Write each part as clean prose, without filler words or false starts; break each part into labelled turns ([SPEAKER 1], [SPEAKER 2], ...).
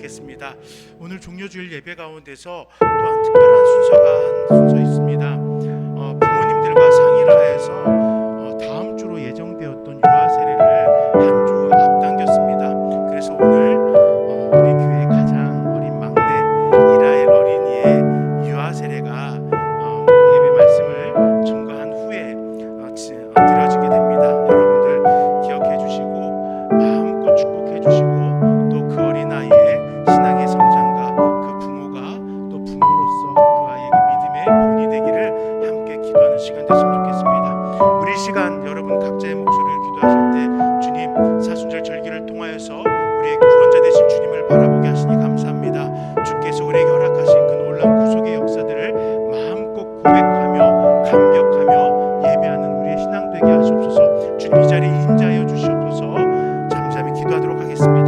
[SPEAKER 1] 있습니다. 오늘 종료주일 예배 가운데서 또한 특별한 순서가 한 순서 있습니다. 부모님들과 상의를 해서 다음 주로 예정되었던 유아 세례를 한 주 앞당겼습니다. 그래서 오늘 우리 교회 가장 어린 막내 이라엘 어린이의 유아 세례가 예배 말씀을 증거한 후에 드려지게 됩니다. 여러분들 기억해 주시고 마음껏 축복해 주시고 또 그 어린아이의 신앙의 성장과 그 부모가 또 부모로서 그 아이에게 믿음의 본이 되기를 함께 기도하는 시간 됐으면 좋겠습니다. 우리 시간 여러분 각자의 목소리를 기도하실 때 주님 사순절 절기를 통하여서 우리의 구원자 되신 주님을 바라보게 하시니 감사합니다. 주께서 우리에게 허락하신 그 놀라운 구속의 역사들을 마음껏 고백하며 감격하며 예배하는 우리의 신앙 되게 하시옵소서. 주님 이 자리에 임재하여 주시옵소서. 잠잠히 기도하도록 하겠습니다.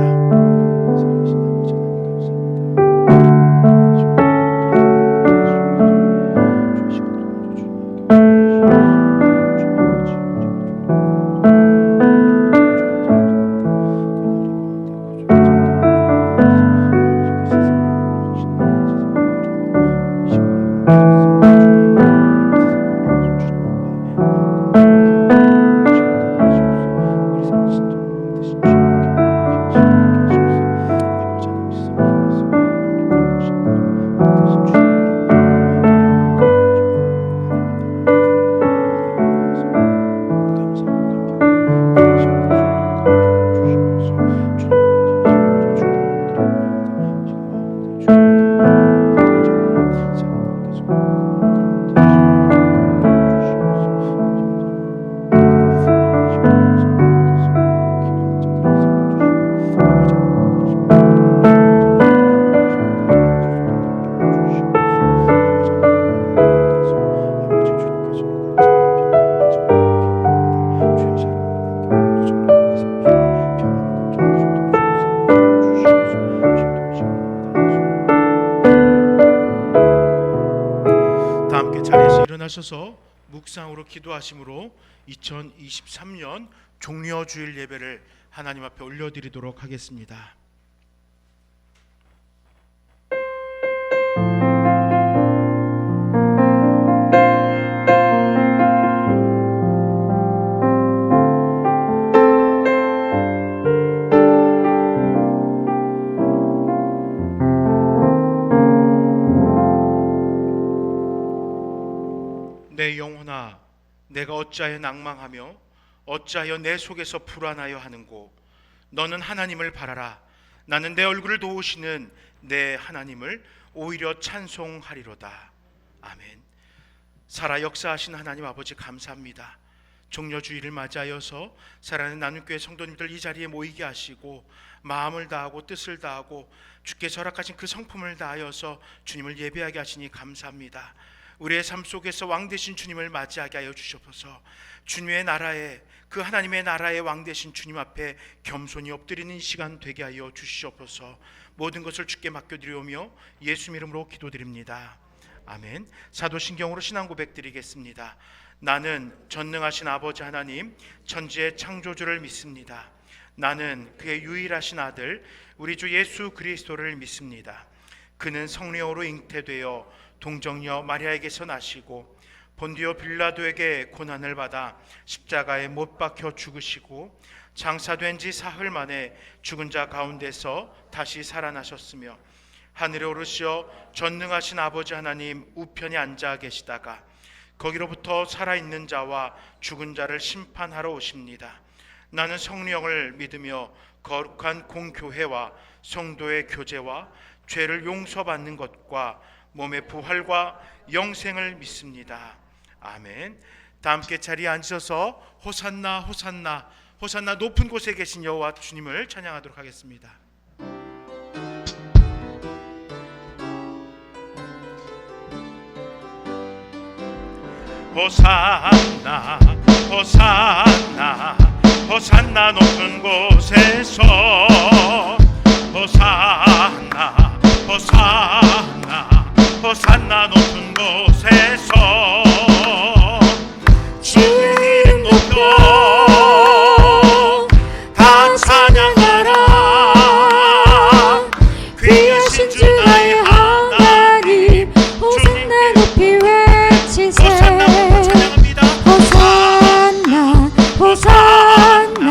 [SPEAKER 1] 일어나셔서 묵상으로 기도하심으로 2023년 종려주일 예배를 하나님 앞에 올려드리도록 하겠습니다. 내 영혼아, 내가 어찌하여 낭망하며 어찌하여 내 속에서 불안하여 하는고. 너는 하나님을 바라라. 나는 내 얼굴을 도우시는 내 하나님을 오히려 찬송하리로다. 아멘. 살아 역사하신 하나님 아버지 감사합니다. 종려주일을 맞이하여서 살아있는 나눔교회 성도님들 이 자리에 모이게 하시고 마음을 다하고 뜻을 다하고 주께서 허락하신 그 성품을 다하여서 주님을 예배하게 하시니 감사합니다. 우리의 삶 속에서 왕 되신 주님을 맞이하게 하여 주시옵소서. 주님의 나라에, 그 하나님의 나라의 왕 되신 주님 앞에 겸손히 엎드리는 시간 되게 하여 주시옵소서. 모든 것을 주께 맡겨드리오며 예수 이름으로 기도드립니다. 아멘. 사도신경으로 신앙 고백 드리겠습니다. 나는 전능하신 아버지 하나님 천지의 창조주를 믿습니다. 나는 그의 유일하신 아들 우리 주 예수 그리스도를 믿습니다. 그는 성령으로 잉태되어 동정녀 마리아에게서 나시고 본디오 빌라도에게 고난을 받아 십자가에 못 박혀 죽으시고 장사된 지 사흘 만에 죽은 자 가운데서 다시 살아나셨으며 하늘에 오르시어 전능하신 아버지 하나님 우편에 앉아 계시다가 거기로부터 살아있는 자와 죽은 자를 심판하러 오십니다. 나는 성령을 믿으며 거룩한 공교회와 성도의 교제와 죄를 용서받는 것과 몸의 부활과 영생을 믿습니다. 아멘. 다 함께 자리에 앉으셔서 호산나 호산나 호산나 높은 곳에 계신 여호와 주님을 찬양하도록 하겠습니다. 호산나 호산나 호산나 높은 곳에서 호산나 호산나 호산나 높은 곳에서 주의 이름 높여 다 찬양하라. 귀하신 주 나의 하나님 호산나 높이 외치세. 호산나 찬양합니다. 호산나 호산나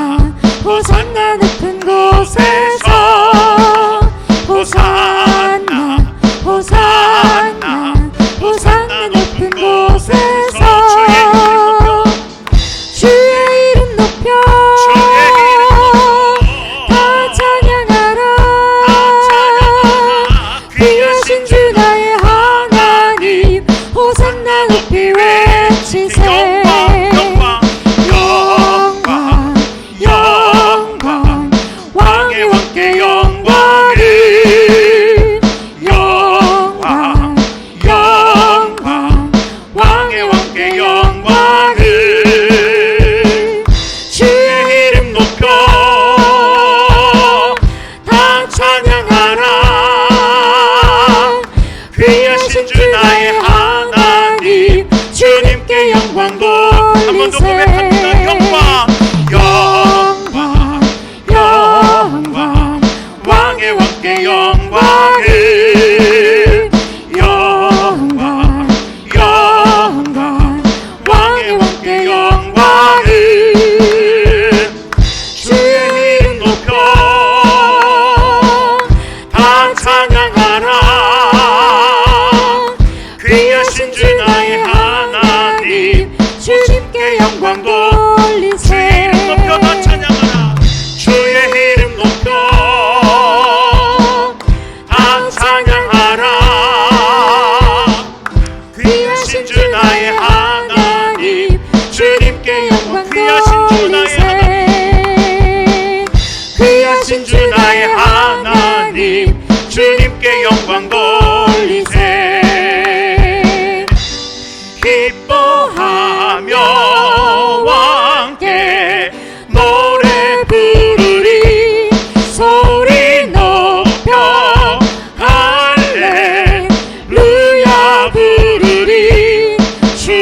[SPEAKER 1] 호산나 높은 곳에서 호산나 호산나 호산나 높은 곳에서 주의 이름 높여 다 찬양하라. 귀하신 주 나의 하나님 호산나 높이 외치세. 영광 영광 왕의 왕께 영광을 왕의 왕께 영광을 주의 이름 높여 다 찬양하라. 귀하신 주 나의 하나님 주님께 영광 돌리세. 한 번 더 고백합니다. 영광 영광 왕의 왕께 영광을 왕의 왕께 영광을 주의 이름 높여 다 찬양하라. 귀하신 주 나의 하나님 주님께 영광 돌리세. 주의 이름 높여 다 찬양하라. 주의 이름 높여 다 찬양하라. 귀하신 주 나의 하나님 주님께 영광 돌리세. 귀하신 주 나의 하나님 주님께 영광 돌리세. 기뻐하며 왕께 노래 부르리. 소리 높여 할렐루야 부르리. 주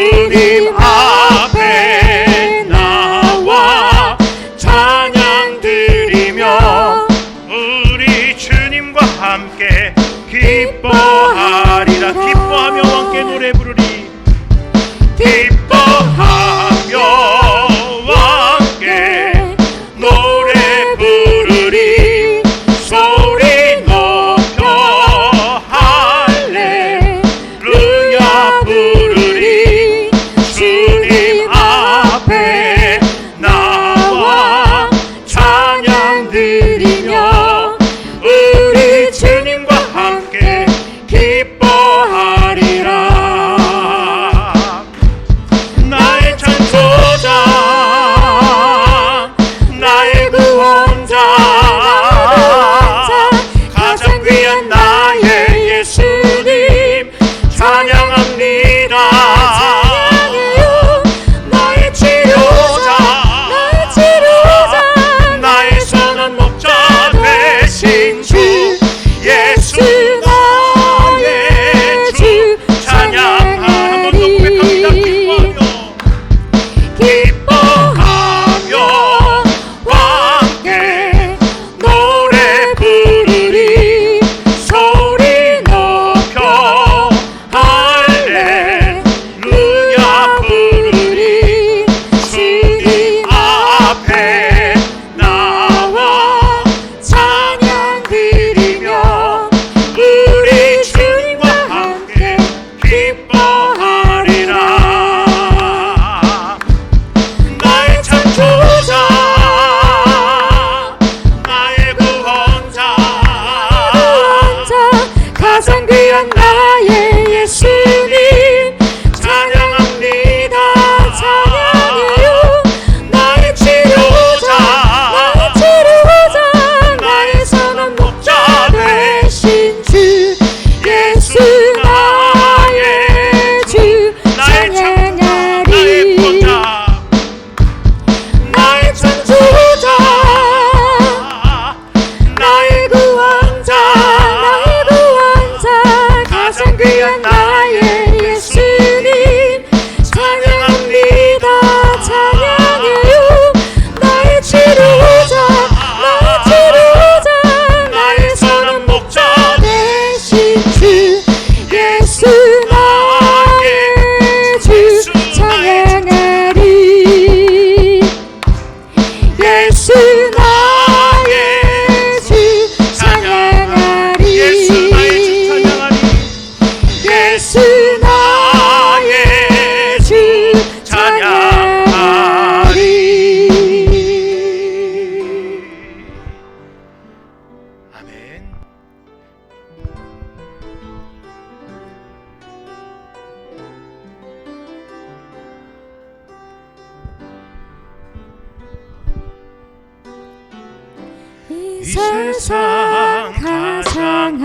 [SPEAKER 1] 세상 가장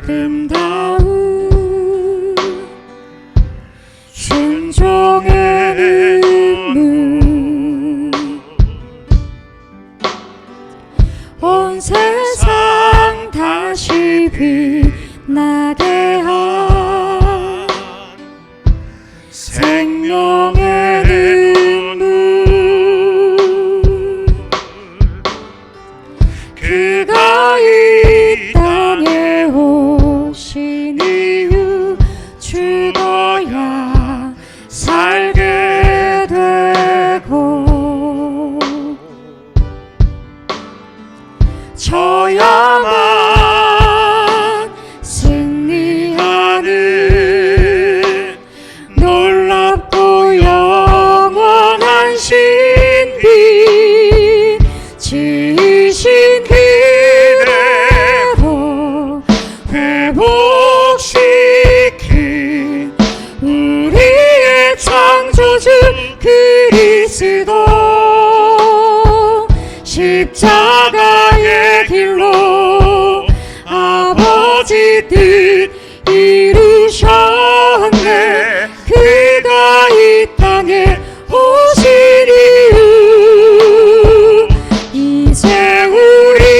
[SPEAKER 1] 아름다운
[SPEAKER 2] 순종의 눈물 온 세상 다시 빛나게 한 생명의 눈물 그가 이 땅에 오신 이유 죽어야 살게 되고 져야만 승리하는 놀랍고 영원한 신비 지으신 그대로 회복시킨 우리의 창조주 그리스도 십자가의 길로 아버지 뜻 이루셨네 그가 이 땅에 오신 이유 이제 우리에게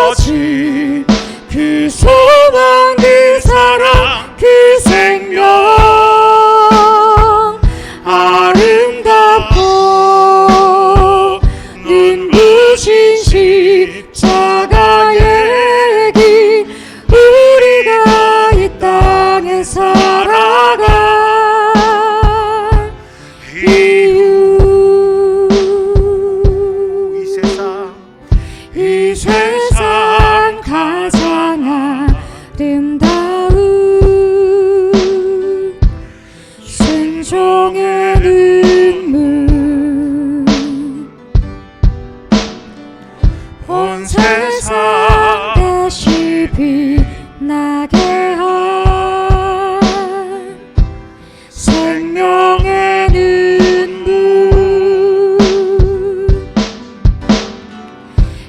[SPEAKER 2] 맡겨진 그 소망 그 사랑 그 생명 아름답고 눈부신 십자가의 길 우리가 이 땅에 살아가 이유 이 세상 가장 아름다운 순종의 눈물 온 세상 다시 빛나게 한 생명의 눈물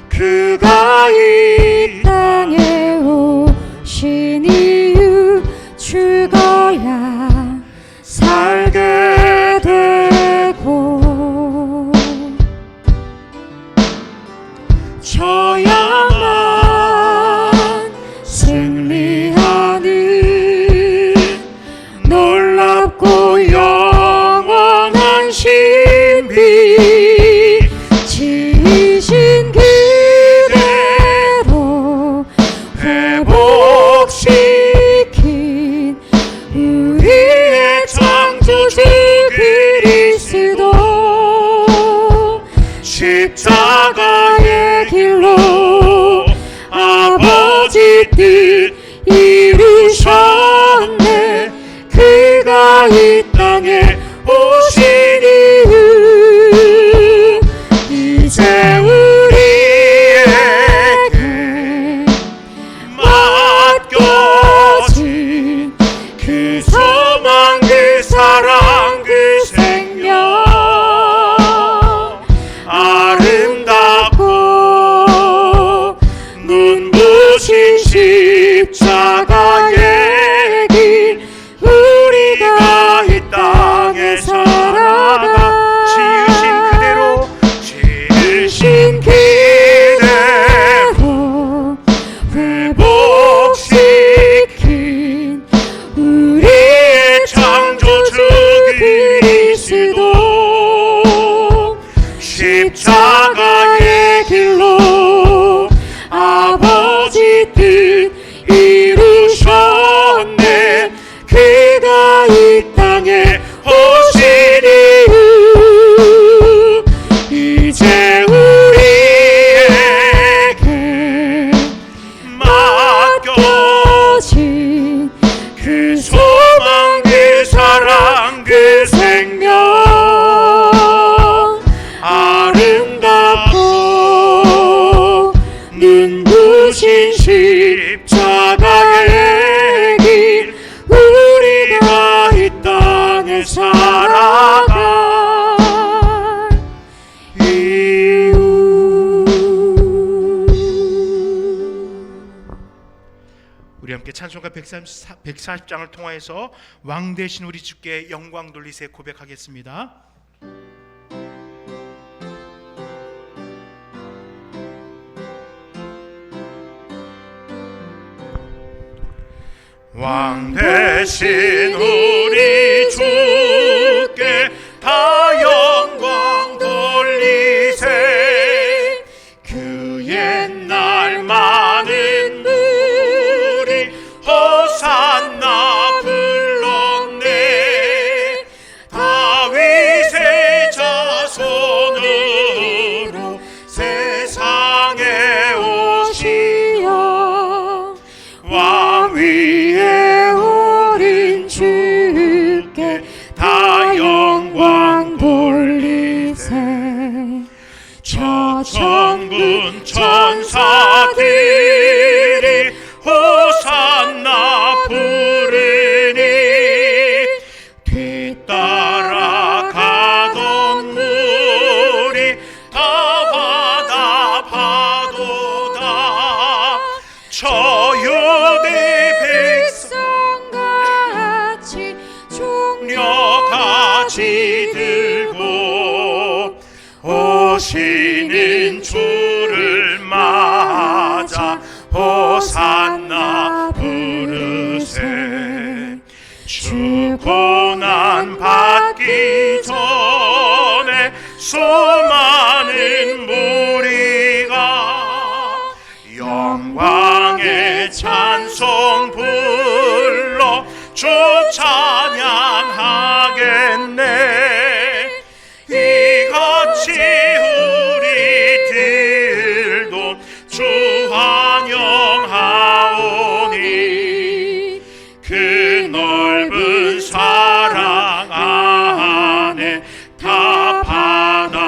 [SPEAKER 2] 그가 이 땅에 오신 이유 죽어야 살게 되고 져야만 승리하는 놀랍고 영원한 신비 지으신 그대로 회복시킨 우리의 창조주 그리스도 십자가의 길로 아버지 뜻 이루셨네 그가 이 땅에 오신 이유 이제 우리에게 맡겨진 그 소망 그 사랑 그 생명 아름답고 눈부신 십자가의 길 우리가 이 땅에 살아가 지으신 그대로 회복시킨 우리의 창조주 그리스도 십자가의 길로 아버지 뜻 이루셨네 그가 이 땅에 오신 이유 이제 우리에게 맡겨진 그 소망 그 사랑 그 생명 아름답고 눈부신 십자가의 길 우리가 이 땅에 살아가
[SPEAKER 1] 찬송가 140장을 통하여서 왕 되신 우리 주께 영광 돌리세 고백하겠습니다. 왕 되신 우리 주께 다 영광 돌리세. 그 옛날 많은 무리 호산나 불렀네. 다윗의 자손으로 세상에 오시어 왕 위에 오른 주께 다 영광 돌리세. 저 천군 천사들이 호산나 부르니 뒤따라 가던 물이 다 바다 파도다. 저 유대
[SPEAKER 2] 백성같이
[SPEAKER 1] 종려같이 들고 오시는 주를 맞아 호산나 부르세. 주 고난 받기 전에 수많은 무리가 영광의 찬송 불러 주 찬양하겠네. 이같이 우리들도 주 환영하오니 그 넓은 사랑 안에 다 받아주소서.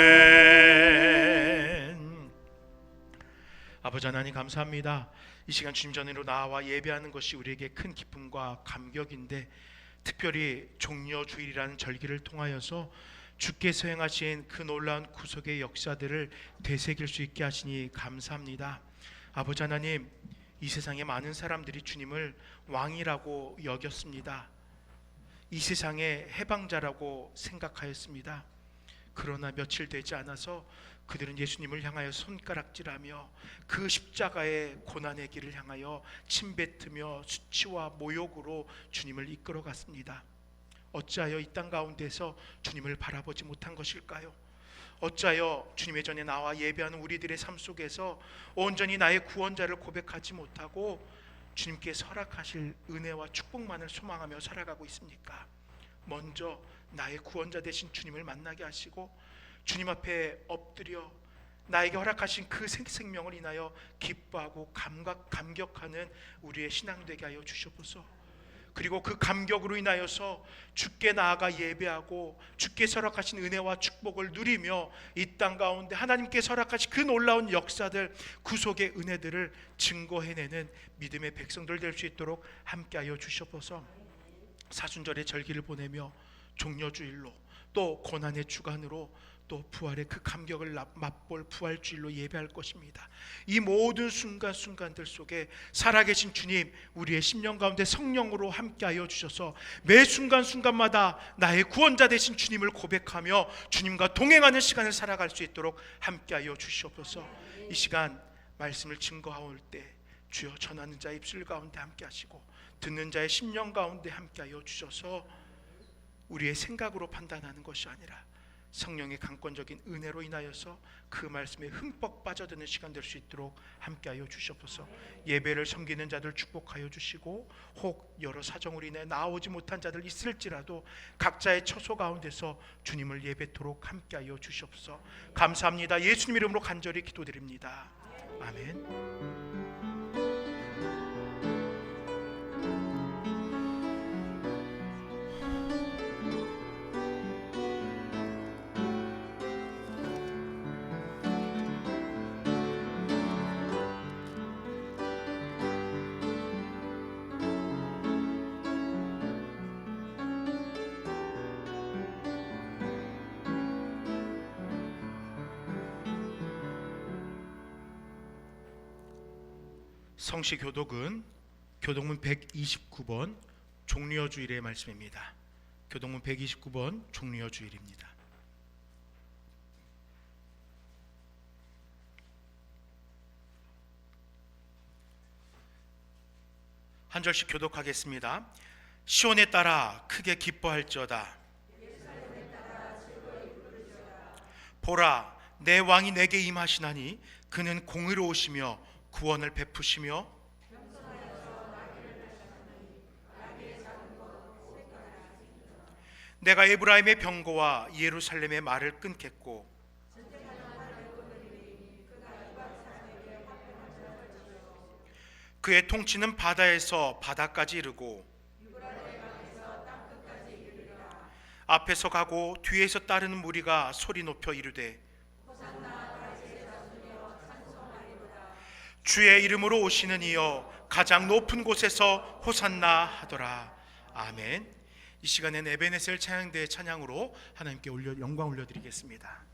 [SPEAKER 1] 아멘. 아버지 하나님 감사합니다. 이 시간 주님 전으로 나와 예배하는 것이 우리에게 큰 기쁨과 감격인데, 특별히 종려주일이라는 절기를 통하여서 주께서 행하신 그 놀라운 구속의 역사들을 되새길 수 있게 하시니 감사합니다. 아버지 하나님, 이 세상에 많은 사람들이 주님을 왕이라고 여겼습니다. 이 세상의 해방자라고 생각하였습니다. 그러나 며칠 되지 않아서 그들은 예수님을 향하여 손가락질하며 그 십자가의 고난의 길을 향하여 침뱉으며 수치와 모욕으로 주님을 이끌어갔습니다. 어찌하여 이 땅 가운데서 주님을 바라보지 못한 것일까요? 어찌하여 주님의 전에 나와 예배하는 우리들의 삶 속에서 온전히 나의 구원자를 고백하지 못하고 주님께 허락하실 은혜와 축복만을 소망하며 살아가고 있습니까? 먼저 나의 구원자 되신 주님을 만나게 하시고 주님 앞에 엎드려 나에게 허락하신 그 생명을 인하여 기뻐하고 감격하는 우리의 신앙 되게 하여 주시옵소서. 그리고 그 감격으로 인하여서 주께 나아가 예배하고 주께서 허락하신 은혜와 축복을 누리며 이 땅 가운데 하나님께서 허락하신 그 놀라운 역사들, 구속의 은혜들을 증거해내는 믿음의 백성들 될 수 있도록 함께하여 주시옵소서. 사순절의 절기를 보내며 종려주일로 또 고난의 주간으로 또 부활의 그 감격을 맛볼 부활주일로 예배할 것입니다. 이 모든 순간순간들 속에 살아계신 주님, 우리의 심령 가운데 성령으로 함께하여 주셔서 매 순간순간마다 나의 구원자 되신 주님을 고백하며 주님과 동행하는 시간을 살아갈 수 있도록 함께하여 주시옵소서. 이 시간 말씀을 증거하올 때 주여 전하는 자의 입술 가운데 함께하시고 듣는 자의 심령 가운데 함께하여 주셔서 우리의 생각으로 판단하는 것이 아니라 성령의 강권적인 은혜로 인하여서 그 말씀에 흠뻑 빠져드는 시간 될 수 있도록 함께하여 주시옵소서. 예배를 섬기는 자들 축복하여 주시고 혹 여러 사정으로 인해 나오지 못한 자들 있을지라도 각자의 처소 가운데서 주님을 예배토록 함께하여 주시옵소서. 감사합니다. 예수님 이름으로 간절히 기도드립니다. 아멘. 성시 교독은 교독문 129번 종려 주일의 말씀입니다. 교독문 129번 종려 주일입니다. 한 절씩 교독하겠습니다. 시온에 따라 크게 기뻐할지어다. 보라, 내 왕이 내게 임하시나니 그는 공의로우시며 구원을 베푸시며 내가 에브라임의 병거와 예루살렘의 말을 끊겠고 그의 통치는 바다에서 바다까지 이르고 앞에서 가고 뒤에서 따르는 무리가 소리 높여 이르되 주의 이름으로 오시는 이여 가장 높은 곳에서 호산나 하더라. 아멘. 이 시간엔 에베네셀 찬양대의 찬양으로 하나님께 영광 올려드리겠습니다.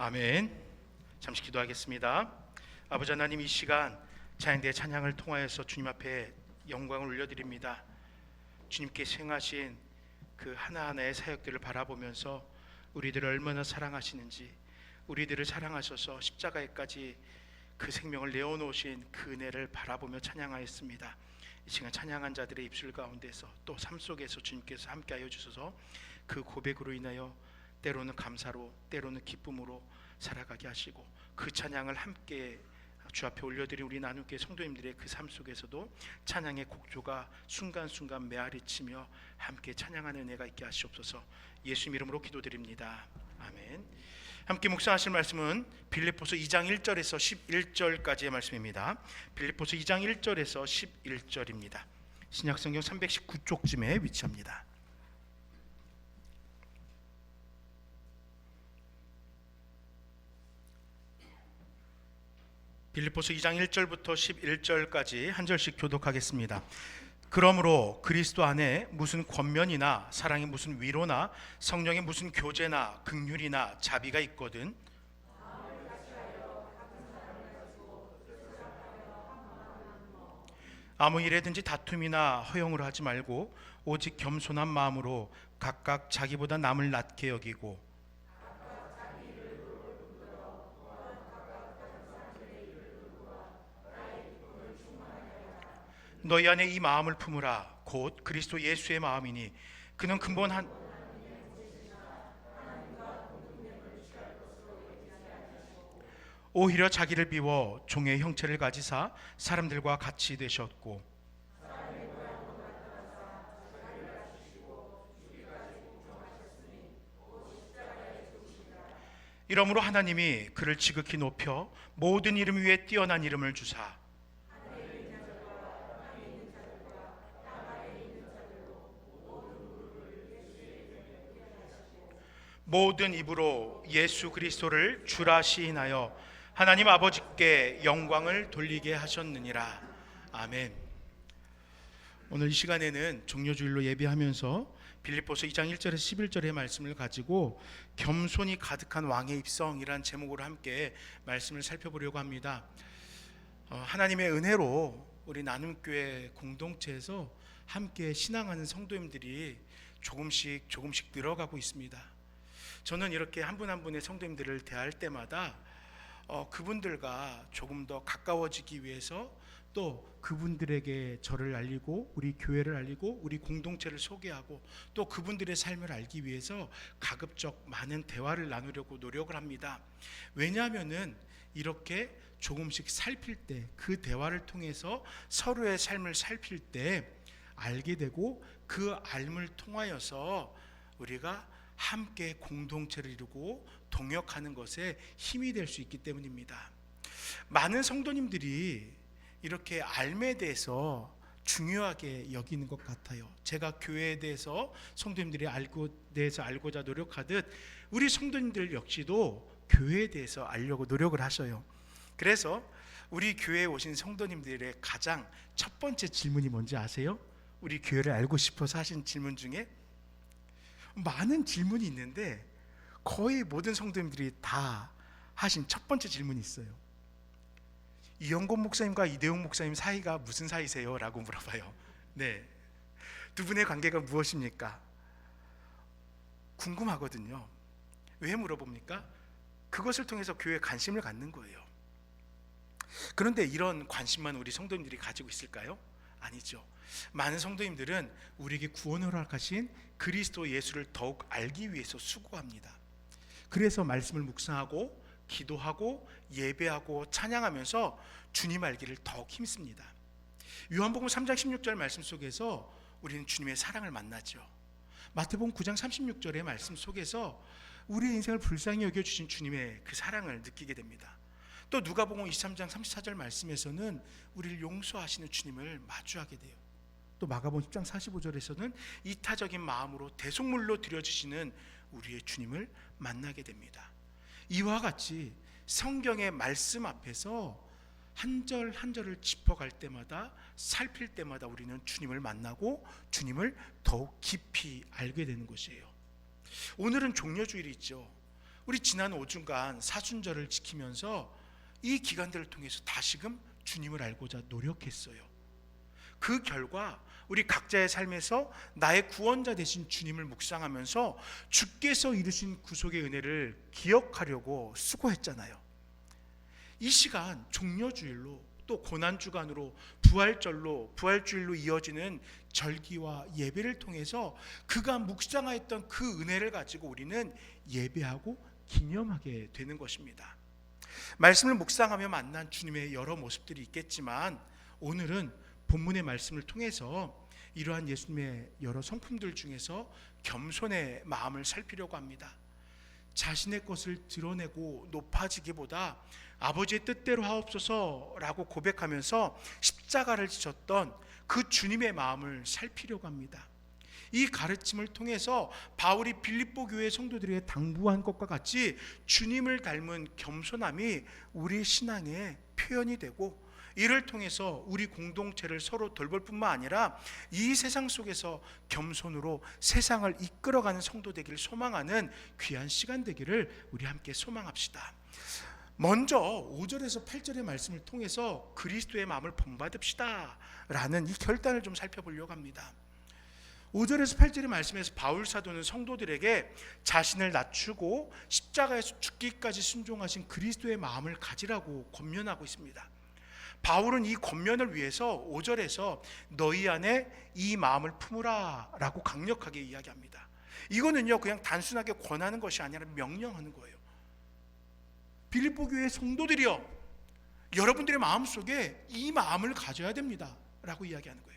[SPEAKER 1] 아멘. 잠시 기도하겠습니다. 아버지 하나님, 이 시간 찬양대의 찬양을 통하여서 주님 앞에 영광을 올려드립니다. 주님께서 행하신 그 하나하나의 사역들을 바라보면서 우리들을 얼마나 사랑하시는지, 우리들을 사랑하셔서 십자가에까지 그 생명을 내어놓으신 그 은혜를 바라보며 찬양하였습니다. 이 시간 찬양한 자들의 입술 가운데서 또 삶 속에서 주님께서 함께하여 주셔서 그 고백으로 인하여 때로는 감사로 때로는 기쁨으로 살아가게 하시고, 그 찬양을 함께 주 앞에 올려드린 우리 나눔교회 성도님들의 그 삶 속에서도 찬양의 곡조가 순간순간 메아리치며 함께 찬양하는 은혜가 있게 하시옵소서. 예수 이름으로 기도드립니다. 아멘. 함께 묵상하실 말씀은 빌립보서 2장 1절에서 11절까지의 말씀입니다. 빌립보서 2장 1절에서 11절입니다. 신약성경 319쪽쯤에 위치합니다. 빌립보서 2장 1절부터 11절까지 한 절씩 교독하겠습니다. 그러므로 그리스도 안에 무슨 권면이나 사랑의 무슨 위로나 성령의 무슨 교제나 긍휼이나 자비가 있거든 아무 일에든지 다툼이나 허용을 하지 말고 오직 겸손한 마음으로 각각 자기보다 남을 낮게 여기고 너희 안에 이 마음을 품으라. 곧 그리스도 예수의 마음이니 그는 근본한 오히려 자기를 비워 종의 형체를 가지사 사람들과 같이 되셨고 이러므로 하나님이 그를 지극히 높여 모든 이름 위에 뛰어난 이름을 주사 모든 입으로 예수 그리스도를 주라 시인하여 하나님 아버지께 영광을 돌리게 하셨느니라. 아멘. 오늘 이 시간에는 종료주일로 예배하면서 빌립보서 2장 1절에서 11절의 말씀을 가지고 겸손이 가득한 왕의 입성이란 제목으로 함께 말씀을 살펴보려고 합니다. 하나님의 은혜로 우리 나눔교회 공동체에서 함께 신앙하는 성도님들이 조금씩 늘어가고 있습니다. 저는 이렇게 한 분 한 분의 성도님들을 대할 때마다 그분들과 조금 더 가까워지기 위해서 또 그분들에게 저를 알리고 우리 교회를 알리고 우리 공동체를 소개하고 또 그분들의 삶을 알기 위해서 가급적 많은 대화를 나누려고 노력을 합니다. 왜냐하면은 이렇게 조금씩 살필 때 그 대화를 통해서 서로의 삶을 살필 때 알게 되고 그 알을 통하여서 우리가 함께 공동체를 이루고 동역하는 것에 힘이 될 수 있기 때문입니다. 많은 성도님들이 이렇게 알에 대해서 중요하게 여기는 것 같아요. 제가 교회에 대해서 성도님들이 알고자 노력하듯 우리 성도님들 역시도 교회에 대해서 알려고 노력을 하셔요. 그래서 우리 교회에 오신 성도님들의 가장 첫 번째 질문이 뭔지 아세요? 우리 교회를 알고 싶어서 하신 질문 중에 많은 질문이 있는데 거의 모든 성도님들이 다 하신 첫 번째 질문이 있어요. 이영곤 목사님과 이대용 목사님 사이가 무슨 사이세요? 라고 물어봐요. 네, 두 분의 관계가 무엇입니까? 궁금하거든요. 왜 물어봅니까? 그것을 통해서 교회에 관심을 갖는 거예요. 그런데 이런 관심만 우리 성도님들이 가지고 있을까요? 아니죠. 많은 성도님들은 우리에게 구원을 허락하신 그리스도 예수를 더욱 알기 위해서 수고합니다. 그래서 말씀을 묵상하고 기도하고 예배하고 찬양하면서 주님 알기를 더욱 힘씁니다. 요한복음 3장 16절 말씀 속에서 우리는 주님의 사랑을 만나죠. 마태복음 9장 36절의 말씀 속에서 우리의 인생을 불쌍히 여겨주신 주님의 그 사랑을 느끼게 됩니다. 또 누가복음 23장 34절 말씀에서는 우리를 용서하시는 주님을 마주하게 돼요. 또 마가복음 10장 45절에서는 이타적인 마음으로 대속물로 드려주시는 우리의 주님을 만나게 됩니다. 이와 같이 성경의 말씀 앞에서 한 절 한 절을 짚어갈 때마다 살필 때마다 우리는 주님을 만나고 주님을 더욱 깊이 알게 되는 것이에요. 오늘은 종려주일이죠. 우리 지난 5주간 사순절을 지키면서 이 기간들을 통해서 다시금 주님을 알고자 노력했어요. 그 결과 우리 각자의 삶에서 나의 구원자 되신 주님을 묵상하면서 주께서 이루신 구속의 은혜를 기억하려고 수고했잖아요. 이 시간 종려주일로 또 고난주간으로 부활주일로 이어지는 절기와 예배를 통해서 그간 묵상하였던 그 은혜를 가지고 우리는 예배하고 기념하게 되는 것입니다. 말씀을 묵상하며 만난 주님의 여러 모습들이 있겠지만 오늘은 본문의 말씀을 통해서 이러한 예수님의 여러 성품들 중에서 겸손의 마음을 살피려고 합니다. 자신의 것을 드러내고 높아지기보다 아버지의 뜻대로 하옵소서라고 고백하면서 십자가를 지셨던 그 주님의 마음을 살피려고 합니다. 이 가르침을 통해서 바울이 빌립보 교회 성도들에게 당부한 것과 같이 주님을 닮은 겸손함이 우리 신앙의 표현이 되고 이를 통해서 우리 공동체를 서로 돌볼 뿐만 아니라 이 세상 속에서 겸손으로 세상을 이끌어가는 성도 되기를 소망하는 귀한 시간 되기를 우리 함께 소망합시다. 먼저 5절에서 8절의 말씀을 통해서 그리스도의 마음을 본받읍시다 라는 이 결단을 좀 살펴보려고 합니다. 5절에서 8절의 말씀에서 바울 사도는 성도들에게 자신을 낮추고 십자가에서 죽기까지 순종하신 그리스도의 마음을 가지라고 권면하고 있습니다. 바울은 이 권면을 위해서 5절에서 너희 안에 이 마음을 품으라 라고 강력하게 이야기합니다. 이거는요, 그냥 단순하게 권하는 것이 아니라 명령하는 거예요. 빌립보 교회 성도들이여, 여러분들의 마음속에 이 마음을 가져야 됩니다 라고 이야기하는 거예요.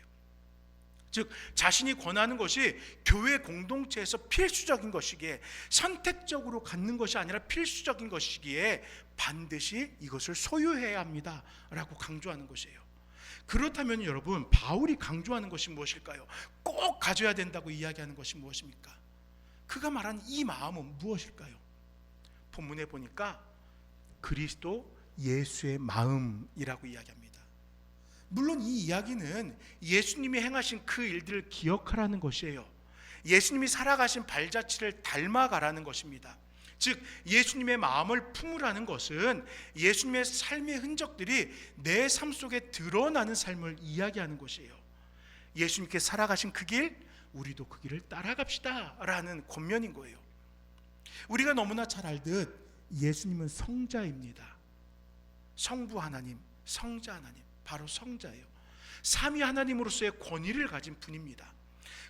[SPEAKER 1] 즉 자신이 권하는 것이 교회 공동체에서 필수적인 것이기에, 선택적으로 갖는 것이 아니라 필수적인 것이기에 반드시 이것을 소유해야 합니다 라고 강조하는 것이에요. 그렇다면 여러분, 바울이 강조하는 것이 무엇일까요? 꼭 가져야 된다고 이야기하는 것이 무엇입니까? 그가 말하는 이 마음은 무엇일까요? 본문에 보니까 그리스도 예수의 마음이라고 이야기합니다. 물론 이 이야기는 예수님이 행하신 그 일들을 기억하라는 것이에요. 예수님이 살아가신 발자취를 닮아가라는 것입니다. 즉 예수님의 마음을 품으라는 것은 예수님의 삶의 흔적들이 내 삶 속에 드러나는 삶을 이야기하는 것이에요. 예수님께 살아가신 그 길, 우리도 그 길을 따라갑시다 라는 권면인 거예요. 우리가 너무나 잘 알듯 예수님은 성자입니다. 성부 하나님, 성자 하나님, 바로 성자예요. 삼위 하나님으로서의 권위를 가진 분입니다.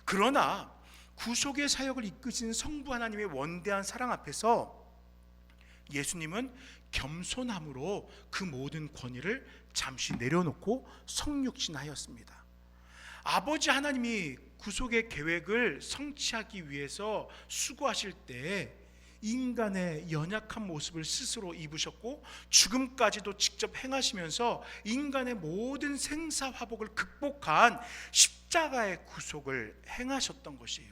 [SPEAKER 1] 그러나 구속의 사역을 이끄시는 성부 하나님의 원대한 사랑 앞에서 예수님은 겸손함으로 그 모든 권위를 잠시 내려놓고 성육신하였습니다. 아버지 하나님이 구속의 계획을 성취하기 위해서 수고하실 때 인간의 연약한 모습을 스스로 입으셨고 죽음까지도 직접 행하시면서 인간의 모든 생사화복을 극복한 십자가의 구속을 행하셨던 것이에요.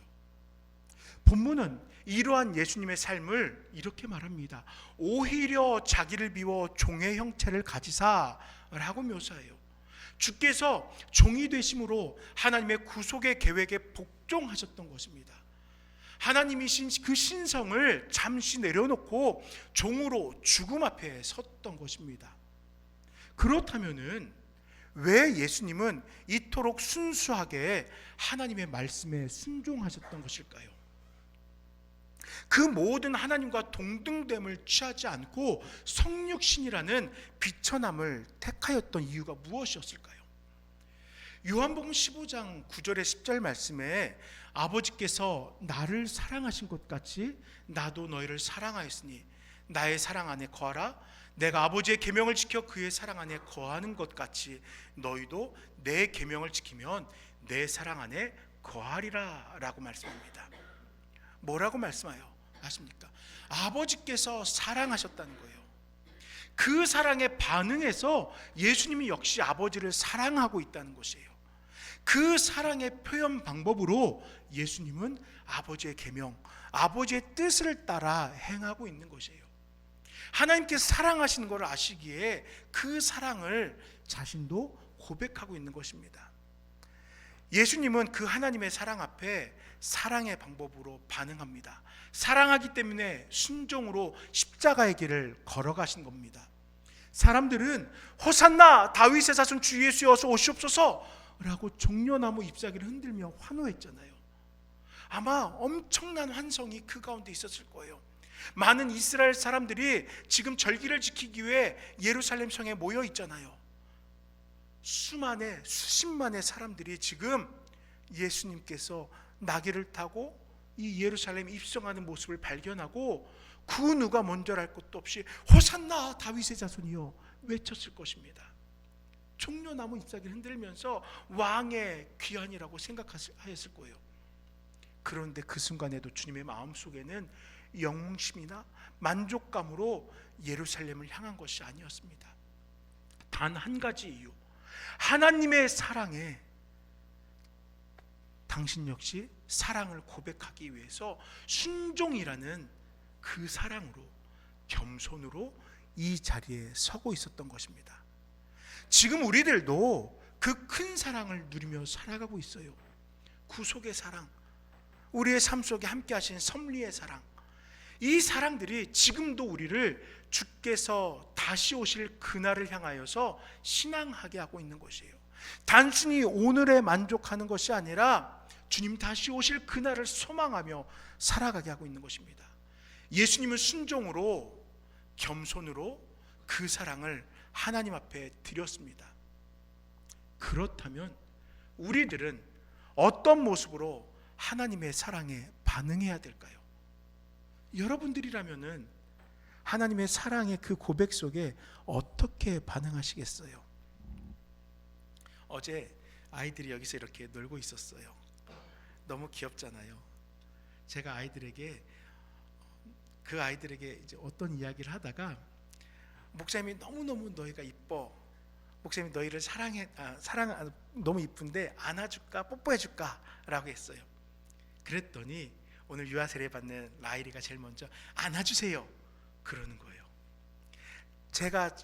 [SPEAKER 1] 본문은 이러한 예수님의 삶을 이렇게 말합니다. 오히려 자기를 비워 종의 형체를 가지사라고 묘사해요. 주께서 종이 되심으로 하나님의 구속의 계획에 복종하셨던 것입니다. 하나님이신 그 신성을 잠시 내려놓고 종으로 죽음 앞에 섰던 것입니다. 그렇다면은 왜 예수님은 이토록 순수하게 하나님의 말씀에 순종하셨던 것일까요? 그 모든 하나님과 동등됨을 취하지 않고 성육신이라는 비천함을 택하였던 이유가 무엇이었을까요? 요한복음 15장 9절의 10절 말씀에 아버지께서 나를 사랑하신 것 같이 나도 너희를 사랑하였으니 나의 사랑 안에 거하라. 내가 아버지의 계명을 지켜 그의 사랑 안에 거하는 것 같이 너희도 내 계명을 지키면 내 사랑 안에 거하리라 라고 말씀합니다. 뭐라고 말씀하여 아십니까? 아버지께서 사랑하셨다는 거예요. 그 사랑에 반응해서 예수님이 역시 아버지를 사랑하고 있다는 것이에요. 그 사랑의 표현 방법으로 예수님은 아버지의 계명, 아버지의 뜻을 따라 행하고 있는 것이에요. 하나님께서 사랑하시는 것을 아시기에 그 사랑을 자신도 고백하고 있는 것입니다. 예수님은 그 하나님의 사랑 앞에 사랑의 방법으로 반응합니다. 사랑하기 때문에 순종으로 십자가의 길을 걸어가신 겁니다. 사람들은 호산나 다윗의 자손 주 예수여 어서 오시옵소서 라고 종려나무 잎사귀를 흔들며 환호했잖아요. 아마 엄청난 환성이 그 가운데 있었을 거예요. 많은 이스라엘 사람들이 지금 절기를 지키기 위해 예루살렘 성에 모여 있잖아요. 수십만의 사람들이 지금 예수님께서 나귀를 타고 이 예루살렘에 입성하는 모습을 발견하고 그 누가 먼저랄 것도 없이 호산나 다윗의 자손이여 외쳤을 것입니다. 종려나무 잎사귀를 흔들면서 왕의 귀환이라고 생각하였을 거예요. 그런데 그 순간에도 주님의 마음속에는 영웅심이나 만족감으로 예루살렘을 향한 것이 아니었습니다. 단 한 가지 이유, 하나님의 사랑에 당신 역시 사랑을 고백하기 위해서 순종이라는 그 사랑으로 겸손으로 이 자리에 서고 있었던 것입니다. 지금 우리들도 그 큰 사랑을 누리며 살아가고 있어요. 구속의 사랑, 우리의 삶 속에 함께 하신 섭리의 사랑, 이 사랑들이 지금도 우리를 주께서 다시 오실 그날을 향하여서 신앙하게 하고 있는 것이에요. 단순히 오늘에 만족하는 것이 아니라 주님 다시 오실 그날을 소망하며 살아가게 하고 있는 것입니다. 예수님은 순종으로, 겸손으로 그 사랑을 하나님 앞에 드렸습니다. 그렇다면 우리들은 어떤 모습으로 하나님의 사랑에 반응해야 될까요? 여러분들이라면은 하나님의 사랑의 그 고백 속에 어떻게 반응하시겠어요? 어제 아이들이 여기서 이렇게 놀고 있었어요. 너무 귀엽잖아요. 제가 그 아이들에게 이제 어떤 이야기를 하다가, 목사님이 너무너무 너희가 이뻐, 목사님이 너희를 너무 이쁜데 안아줄까, 뽀뽀해줄까 라고 했어요. 그랬더니 오늘 유아 세례 받는 라일이가 제일 먼저 안아주세요 그러는 거예요. 제가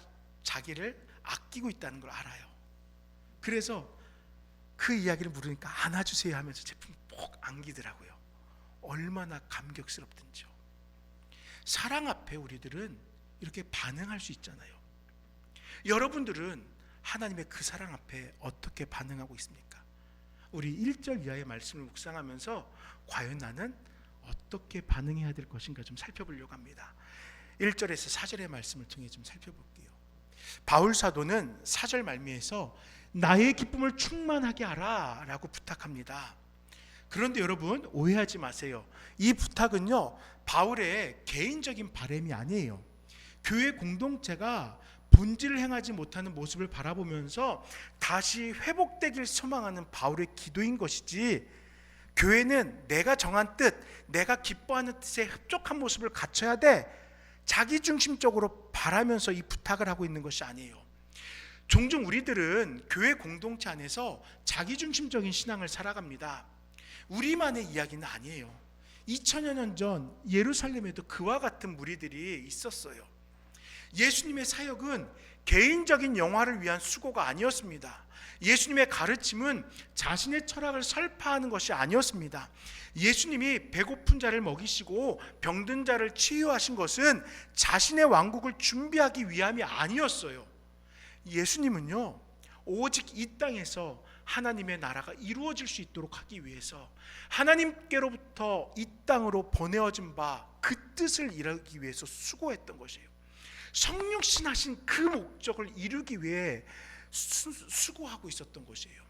[SPEAKER 1] 자기를 아끼고 있다는 걸 알아요. 그래서 그 이야기를 물으니까 안아주세요 하면서 제품을 꼭 안기더라고요. 얼마나 감격스럽든지요. 사랑 앞에 우리들은 이렇게 반응할 수 있잖아요. 여러분들은 하나님의 그 사랑 앞에 어떻게 반응하고 있습니까? 우리 1절 이하의 말씀을 묵상하면서 과연 나는 어떻게 반응해야 될 것인가 좀 살펴보려고 합니다. 1절에서 4절의 말씀을 통해 좀 살펴볼게요. 바울 사도는 4절 말미에서 나의 기쁨을 충만하게 하라 라고 부탁합니다. 그런데 여러분 오해하지 마세요. 이 부탁은요 바울의 개인적인 바람이 아니에요. 교회 공동체가 본질을 행하지 못하는 모습을 바라보면서 다시 회복되길 소망하는 바울의 기도인 것이지, 교회는 내가 정한 뜻, 내가 기뻐하는 뜻에 흡족한 모습을 갖춰야 돼, 자기중심적으로 바라면서 이 부탁을 하고 있는 것이 아니에요. 종종 우리들은 교회 공동체 안에서 자기중심적인 신앙을 살아갑니다. 우리만의 이야기는 아니에요. 2000여 년 전 예루살렘에도 그와 같은 무리들이 있었어요. 예수님의 사역은 개인적인 영화를 위한 수고가 아니었습니다. 예수님의 가르침은 자신의 철학을 설파하는 것이 아니었습니다. 예수님이 배고픈 자를 먹이시고 병든 자를 치유하신 것은 자신의 왕국을 준비하기 위함이 아니었어요. 예수님은요 오직 이 땅에서 하나님의 나라가 이루어질 수 있도록 하기 위해서 하나님께로부터 이 땅으로 보내어진 바 그 뜻을 이루기 위해서 수고했던 것이에요. 성육신하신 그 목적을 이루기 위해 수고하고 있었던 것이에요.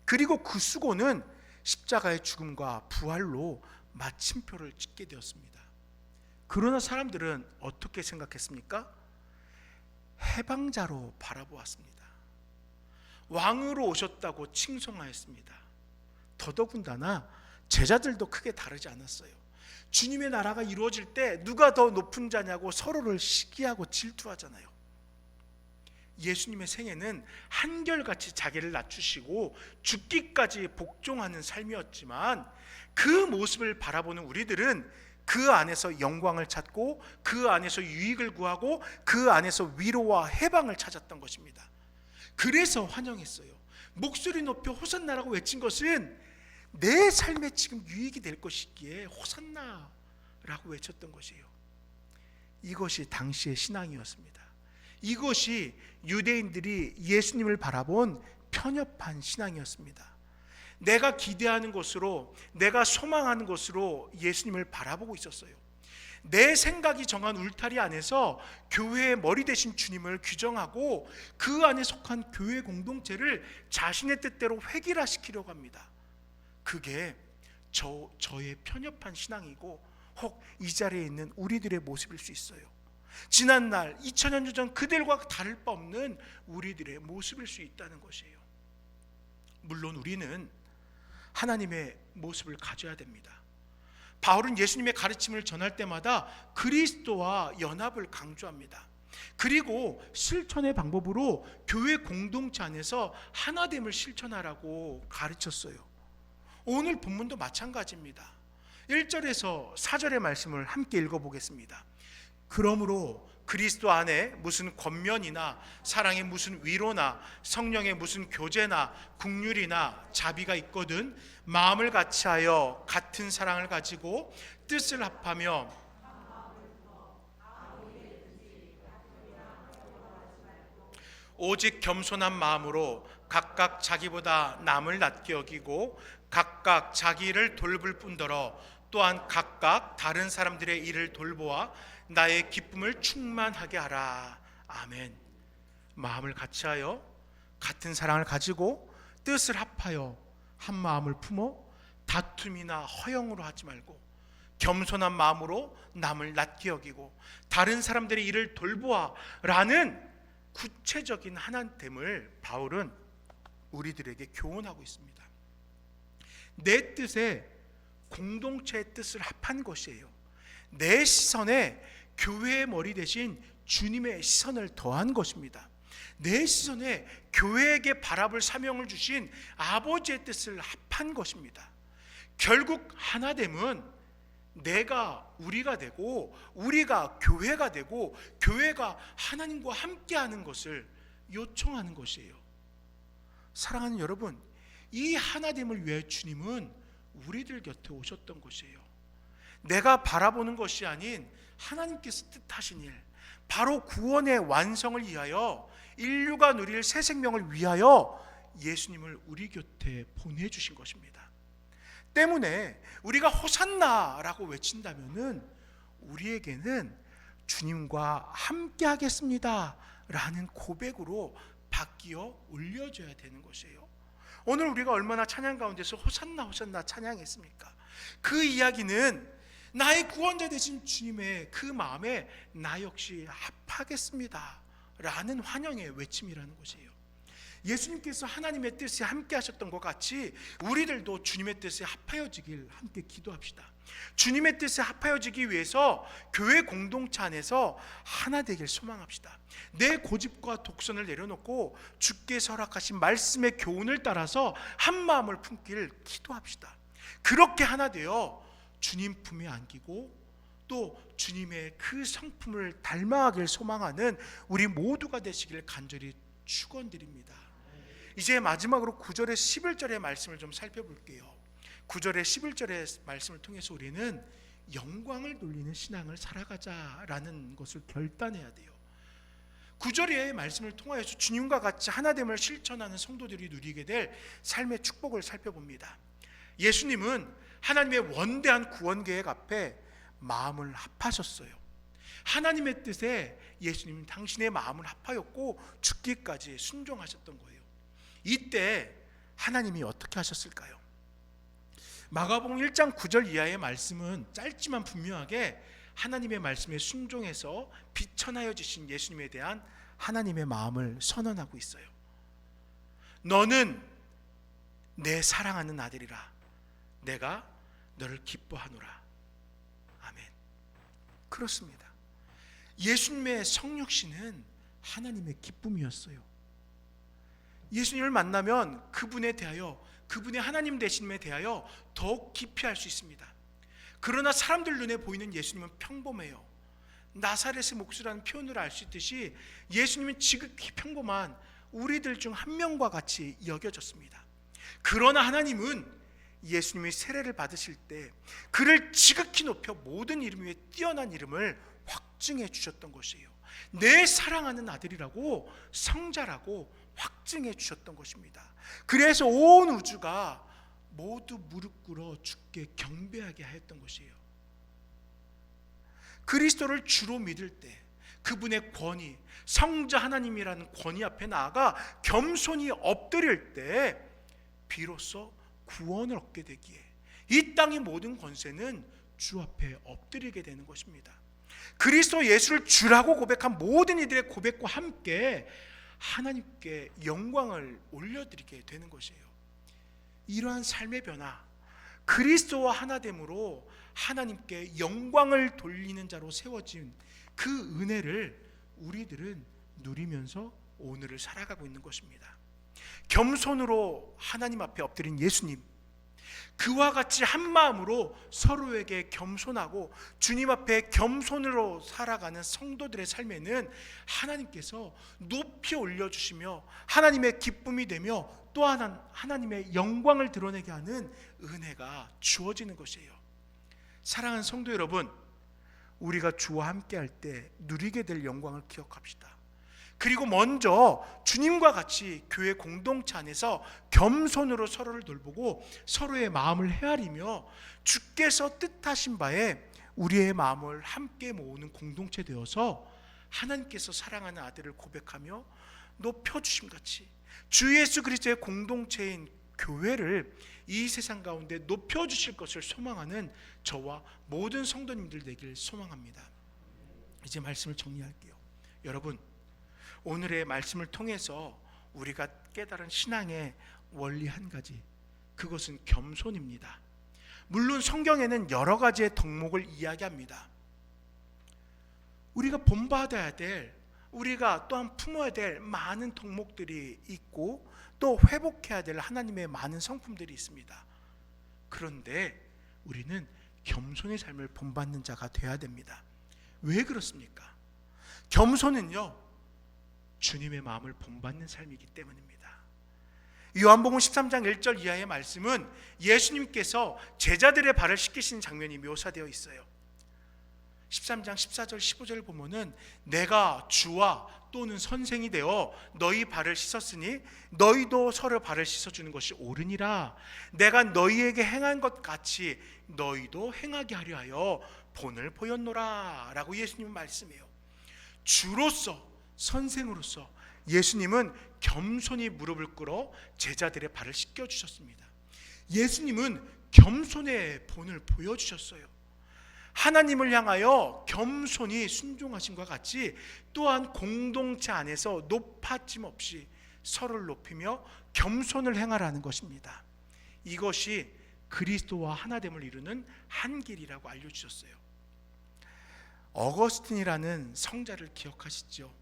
[SPEAKER 1] 그리고 그 수고는 십자가의 죽음과 부활로 마침표를 찍게 되었습니다. 그러나 사람들은 어떻게 생각했습니까? 해방자로 바라보았습니다. 왕으로 오셨다고 칭송하였습니다. 더더군다나 제자들도 크게 다르지 않았어요. 주님의 나라가 이루어질 때 누가 더 높은 자냐고 서로를 시기하고 질투하잖아요. 예수님의 생애는 한결같이 자기를 낮추시고 죽기까지 복종하는 삶이었지만, 그 모습을 바라보는 우리들은 그 안에서 영광을 찾고 그 안에서 유익을 구하고 그 안에서 위로와 해방을 찾았던 것입니다. 그래서 환영했어요. 목소리 높여 호산나라고 외친 것은 내 삶에 지금 유익이 될 것이기에 호산나라고 외쳤던 것이에요. 이것이 당시의 신앙이었습니다. 이것이 유대인들이 예수님을 바라본 편협한 신앙이었습니다. 내가 기대하는 것으로, 내가 소망하는 것으로 예수님을 바라보고 있었어요. 내 생각이 정한 울타리 안에서 교회의 머리 되신 주님을 규정하고 그 안에 속한 교회 공동체를 자신의 뜻대로 획일화시키려고 합니다. 그게 저의 편협한 신앙이고 혹 이 자리에 있는 우리들의 모습일 수 있어요. 지난날 2000년 전 그들과 다를 바 없는 우리들의 모습일 수 있다는 것이에요. 물론 우리는 하나님의 모습을 가져야 됩니다. 바울은 예수님의 가르침을 전할 때마다 그리스도와 연합을 강조합니다. 그리고 실천의 방법으로 교회 공동체 안에서 하나됨을 실천하라고 가르쳤어요. 오늘 본문도 마찬가지입니다. 1절에서 4절의 말씀을 함께 읽어보겠습니다. 그러므로 그리스도 안에 무슨 권면이나 사랑의 무슨 위로나 성령의 무슨 교제나 긍휼이나 자비가 있거든 마음을 같이하여 같은 사랑을 가지고 뜻을 합하며 오직 겸손한 마음으로 각각 자기보다 남을 낮게 여기고 각각 자기를 돌볼 뿐더러 또한 각각 다른 사람들의 일을 돌보아 나의 기쁨을 충만하게 하라. 아멘. 마음을 같이하여 같은 사랑을 가지고 뜻을 합하여 한 마음을 품어 다툼이나 허영으로 하지 말고 겸손한 마음으로 남을 낮게 여기고 다른 사람들의 일을 돌보아라는 구체적인 하나됨을 바울은 우리들에게 교훈하고 있습니다. 내 뜻에 공동체의 뜻을 합한 것이에요. 내 시선에 교회의 머리 대신 주님의 시선을 더한 것입니다. 내 시선에 교회에게 바라볼 사명을 주신 아버지의 뜻을 합한 것입니다. 결국 하나됨은 우리가 되고 우리가 교회가 되고 교회가 하나님과 함께하는 것을 요청하는 것이에요. 사랑하는 여러분, 이 하나됨을 위해 주님은 우리들 곁에 오셨던 것이에요. 내가 바라보는 것이 아닌 하나님께서 뜻하신 일, 바로 구원의 완성을 위하여 인류가 누릴 새 생명을 위하여 예수님을 우리 곁에 보내주신 것입니다. 때문에 우리가 호산나라고 외친다면은 우리에게는 주님과 함께 하겠습니다 라는 고백으로 바뀌어 올려져야 되는 것이에요. 오늘 우리가 얼마나 찬양 가운데서 호산나 호산나 찬양했습니까? 그 이야기는 나의 구원자 되신 주님의 그 마음에 나 역시 합하겠습니다 라는 환영의 외침이라는 것이에요. 예수님께서 하나님의 뜻에 함께 하셨던 것 같이 우리들도 주님의 뜻에 합하여지길 함께 기도합시다. 주님의 뜻에 합하여지기 위해서 교회 공동체 안에서 하나 되길 소망합시다. 내 고집과 독선을 내려놓고 주께서 허락하신 말씀의 교훈을 따라서 한 마음을 품기를 기도합시다. 그렇게 하나 되어 주님 품에 안기고 또 주님의 그 성품을 닮아가길 소망하는 우리 모두가 되시길 간절히 축원드립니다. 이제 마지막으로 9절에 11절의 말씀을 좀 살펴볼게요. 9절에 11절의 말씀을 통해서 우리는 영광을 돌리는 신앙을 살아가자라는 것을 결단해야 돼요. 9절의 말씀을 통하여서 주님과 같이 하나됨을 실천하는 성도들이 누리게 될 삶의 축복을 살펴봅니다. 예수님은 하나님의 원대한 구원 계획 앞에 마음을 합하셨어요. 하나님의 뜻에 예수님은 당신의 마음을 합하였고 죽기까지 순종하셨던 거예요. 이때 하나님이 어떻게 하셨을까요? 마가복음 1장 9절 이하의 말씀은 짧지만 분명하게 하나님의 말씀에 순종해서 비천하여 주신 예수님에 대한 하나님의 마음을 선언하고 있어요. 너는 내 사랑하는 아들이라 내가 너를 기뻐하노라. 아멘. 그렇습니다. 예수님의 성육신은 하나님의 기쁨이었어요. 예수님을 만나면 그분에 대하여, 그분의 하나님 되심에 대하여 더욱 깊이 알 수 있습니다. 그러나 사람들 눈에 보이는 예수님은 평범해요. 나사렛의 목수라는 표현으로 알 수 있듯이 예수님은 지극히 평범한 우리들 중 한 명과 같이 여겨졌습니다. 그러나 하나님은 예수님이 세례를 받으실 때 그를 지극히 높여 모든 이름 위에 뛰어난 이름을 확증해 주셨던 것이에요. 내 사랑하는 아들이라고, 성자라고 확증해 주셨던 것입니다. 그래서 온 우주가 모두 무릎 꿇어 주께 경배하게 하였던 것이에요. 그리스도를 주로 믿을 때 그분의 권위, 성자 하나님이라는 권위 앞에 나아가 겸손히 엎드릴 때 비로소 구원을 얻게 되기에 이 땅의 모든 권세는 주 앞에 엎드리게 되는 것입니다. 그리스도 예수를 주라고 고백한 모든 이들의 고백과 함께 하나님께 영광을 올려드리게 되는 것이에요. 이러한 삶의 변화, 그리스도와 하나됨으로 하나님께 영광을 돌리는 자로 세워진 그 은혜를 우리들은 누리면서 오늘을 살아가고 있는 것입니다. 겸손으로 하나님 앞에 엎드린 예수님, 그와 같이 한 마음으로 서로에게 겸손하고 주님 앞에 겸손으로 살아가는 성도들의 삶에는 하나님께서 높이 올려주시며 하나님의 기쁨이 되며 또 하나님의 영광을 드러내게 하는 은혜가 주어지는 것이에요. 사랑하는 성도 여러분, 우리가 주와 함께 할 때 누리게 될 영광을 기억합시다. 그리고 먼저 주님과 같이 교회 공동체 안에서 겸손으로 서로를 돌보고 서로의 마음을 헤아리며 주께서 뜻하신 바에 우리의 마음을 함께 모으는 공동체 되어서 하나님께서 사랑하는 아들을 고백하며 높여주심 같이 주 예수 그리스도의 공동체인 교회를 이 세상 가운데 높여주실 것을 소망하는 저와 모든 성도님들 되길 소망합니다. 이제 말씀을 정리할게요. 여러분, 오늘의 말씀을 통해서 우리가 깨달은 신앙의 원리 한 가지, 그것은 겸손입니다. 물론 성경에는 여러 가지의 덕목을 이야기합니다. 우리가 본받아야 될, 우리가 또한 품어야 될 많은 덕목들이 있고 또 회복해야 될 하나님의 많은 성품들이 있습니다. 그런데 우리는 겸손의 삶을 본받는 자가 되어야 됩니다. 왜 그렇습니까? 겸손은요, 주님의 마음을 본받는 삶이기 때문입니다. 요한복음 13장 1절 이하의 말씀은 예수님께서 제자들의 발을 씻기신 장면이 묘사되어 있어요. 13장 14절 15절을 보면은 내가 주와 또는 선생이 되어 너희 발을 씻었으니 너희도 서로 발을 씻어주는 것이 옳으니라. 내가 너희에게 행한 것 같이 너희도 행하게 하려 하여 본을 보였노라 라고 예수님은 말씀해요. 주로서, 선생으로서 예수님은 겸손히 무릎을 꿇어 제자들의 발을 씻겨주셨습니다. 예수님은 겸손의 본을 보여주셨어요. 하나님을 향하여 겸손히 순종하심과 같이 또한 공동체 안에서 높아짐 없이 서로를 높이며 겸손을 행하라는 것입니다. 이것이 그리스도와 하나됨을 이루는 한 길이라고 알려주셨어요. 어거스틴이라는 성자를 기억하시죠?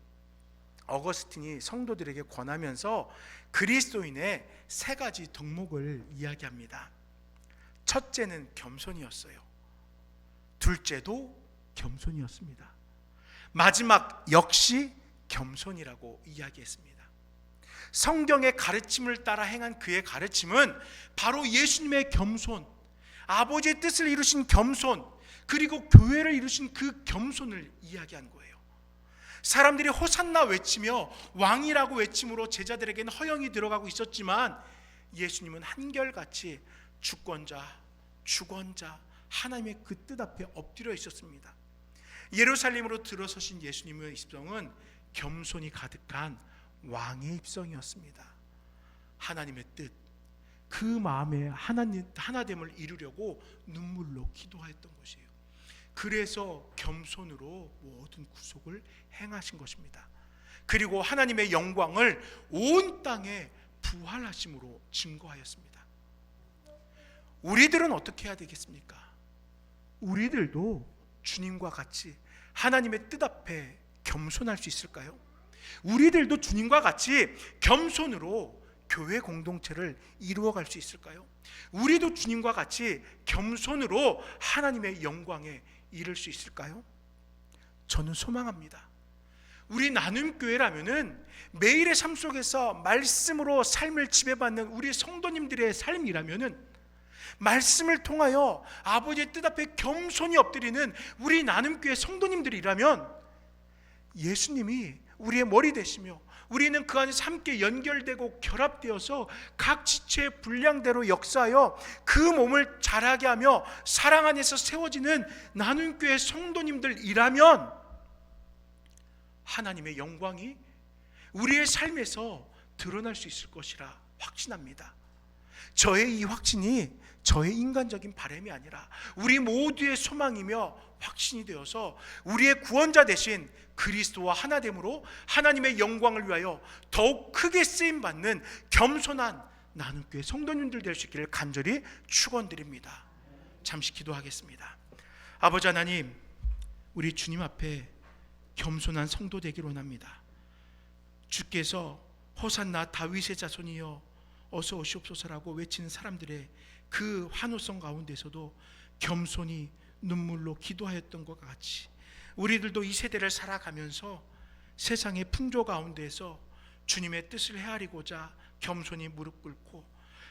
[SPEAKER 1] 어거스틴이 성도들에게 권하면서 그리스도인의 세 가지 덕목을 이야기합니다. 첫째는 겸손이었어요. 둘째도 겸손이었습니다. 마지막 역시 겸손이라고 이야기했습니다. 성경의 가르침을 따라 행한 그의 가르침은 바로 예수님의 겸손, 아버지의 뜻을 이루신 겸손, 그리고 교회를 이루신 그 겸손을 이야기한 거예요. 사람들이 호산나 외치며 왕이라고 외침으로 제자들에게는 허영이 들어가고 있었지만 예수님은 한결같이 주권자, 주권자 하나님의 그 뜻 앞에 엎드려 있었습니다. 예루살렘으로 들어서신 예수님의 입성은 겸손이 가득한 왕의 입성이었습니다. 하나님의 뜻, 그 마음에 하나됨을 이루려고 눈물로 기도했던 것이에요. 그래서 겸손으로 모든 구속을 행하신 것입니다. 그리고 하나님의 영광을 온 땅에 부활하심으로 증거하였습니다. 우리들은 어떻게 해야 되겠습니까? 우리들도 주님과 같이 하나님의 뜻 앞에 겸손할 수 있을까요? 우리들도 주님과 같이 겸손으로 교회 공동체를 이루어갈 수 있을까요? 우리도 주님과 같이 겸손으로 하나님의 영광에 이를 수 있을까요? 저는 소망합니다. 우리 나눔교회라면은 매일의 삶 속에서 말씀으로 삶을 지배받는 우리 성도님들의 삶이라면은 말씀을 통하여 아버지의 뜻 앞에 겸손히 엎드리는 우리 나눔교회 성도님들이라면 예수님이 우리의 머리 되시며 우리는 그 안에서 함께 연결되고 결합되어서 각 지체의 분량대로 역사하여 그 몸을 자라게 하며 사랑 안에서 세워지는 나눔교회 성도님들이라면 하나님의 영광이 우리의 삶에서 드러날 수 있을 것이라 확신합니다. 저의 이 확신이 저의 인간적인 바람이 아니라 우리 모두의 소망이며 확신이 되어서 우리의 구원자 되신 그리스도와 하나됨으로 하나님의 영광을 위하여 더욱 크게 쓰임받는 겸손한 나눔교회 성도님들 될 수 있기를 간절히 축원드립니다. 잠시 기도하겠습니다. 아버지 하나님, 우리 주님 앞에 겸손한 성도 되기를 원합니다. 주께서 호산나 다윗의 자손이여 어서 오시옵소서라고 외치는 사람들의 그 환호성 가운데서도 겸손히 눈물로 기도하였던 것 같이 우리들도 이 세대를 살아가면서 세상의 풍조 가운데서 주님의 뜻을 헤아리고자 겸손히 무릎 꿇고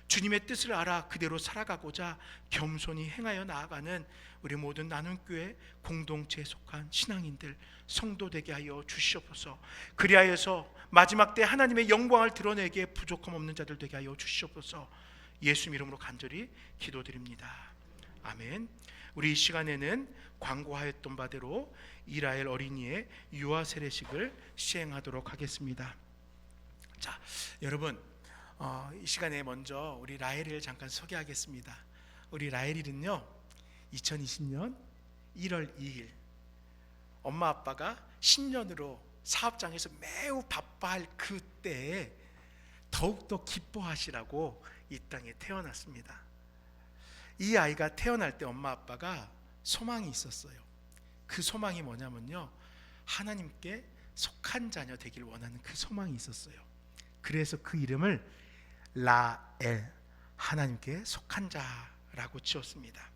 [SPEAKER 1] 주님의 뜻을 알아 그대로 살아가고자 겸손히 행하여 나아가는 우리 모든 나눔교회 공동체에 속한 신앙인들 성도 되게 하여 주시옵소서. 그리하여서 마지막 때 하나님의 영광을 드러내기에 부족함 없는 자들 되게 하여 주시옵소서. 예수 이름으로 간절히 기도드립니다. 아멘. 우리 이 시간에는 광고하였던 바대로 이스라엘 어린이의 유아 세례식을 시행하도록 하겠습니다. 자, 여러분, 이 시간에 먼저 우리 라헬이를 잠깐 소개하겠습니다. 우리 라헬이는요 2020년 1월 2일 엄마 아빠가 신년으로 사업장에서 매우 바빠할 그때에 더욱더 기뻐하시라고 이 땅에 태어났습니다. 이 아이가 태어날 때 엄마 아빠가 소망이 있었어요. 그 소망이 뭐냐면요, 하나님께 속한 자녀 되길 원하는 그 소망이 있었어요. 그래서 그 이름을 라엘, 하나님께 속한 자라고 지었습니다.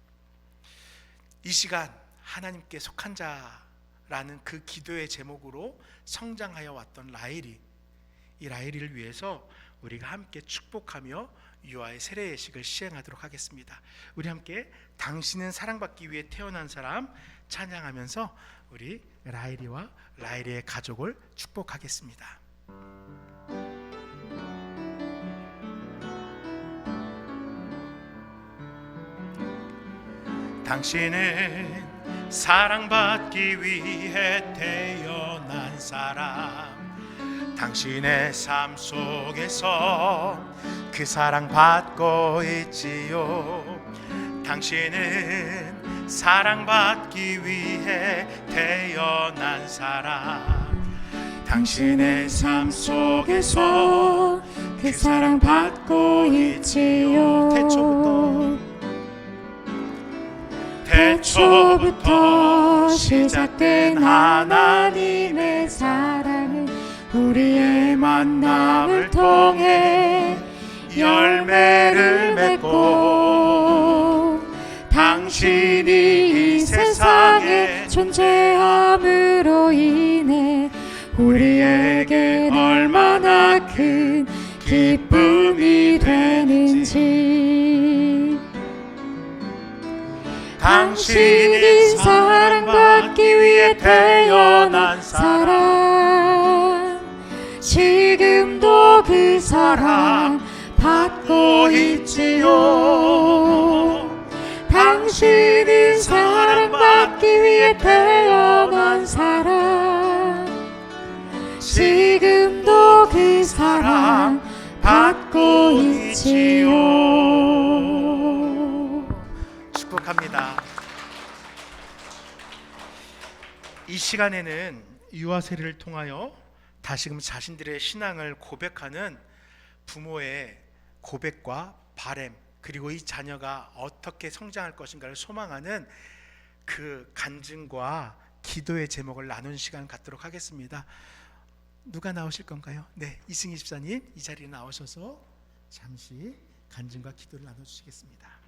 [SPEAKER 1] 이 시간 하나님께 속한 자라는 그 기도의 제목으로 성장하여 왔던 라헬이, 이 라헬이를 위해서 우리가 함께 축복하며 유아의 세례 예식을 시행하도록 하겠습니다. 우리 함께 당신은 사랑받기 위해 태어난 사람 찬양하면서 우리 라헬이와 라헬이의 가족을 축복하겠습니다. 당신은 사랑받기 위해 태어난 사람, 당신의 삶 속에서 그 사랑 받고 있지요. 당신은 사랑받기 위해 태어난 사람, 당신의 삶 속에서 그 사랑 받고 있지요. 태초부터 시작된 하나님의 사랑은 우리의 만남을 통해 열매를 맺고, 당신이 이 세상에 존재함으로 인해 우리에게 얼마나 큰 기쁨이 되는지, 당신이 사랑받기 위해 태어난 사람, 지금도 그 사랑 받고 있지요. 당신이 사랑받기 위해 태어난 사람, 지금도 그 사랑 받고 있지요. 축복합니다. 이 시간에는 유아 세례를 통하여 다시금 자신들의 신앙을 고백하는 부모의 고백과 바램, 그리고 이 자녀가 어떻게 성장할 것인가를 소망하는 그 간증과 기도의 제목을 나눈 시간 갖도록 하겠습니다. 누가 나오실 건가요? 네, 이승희 집사님 이 자리에 나오셔서 잠시 간증과 기도를 나눠주시겠습니다.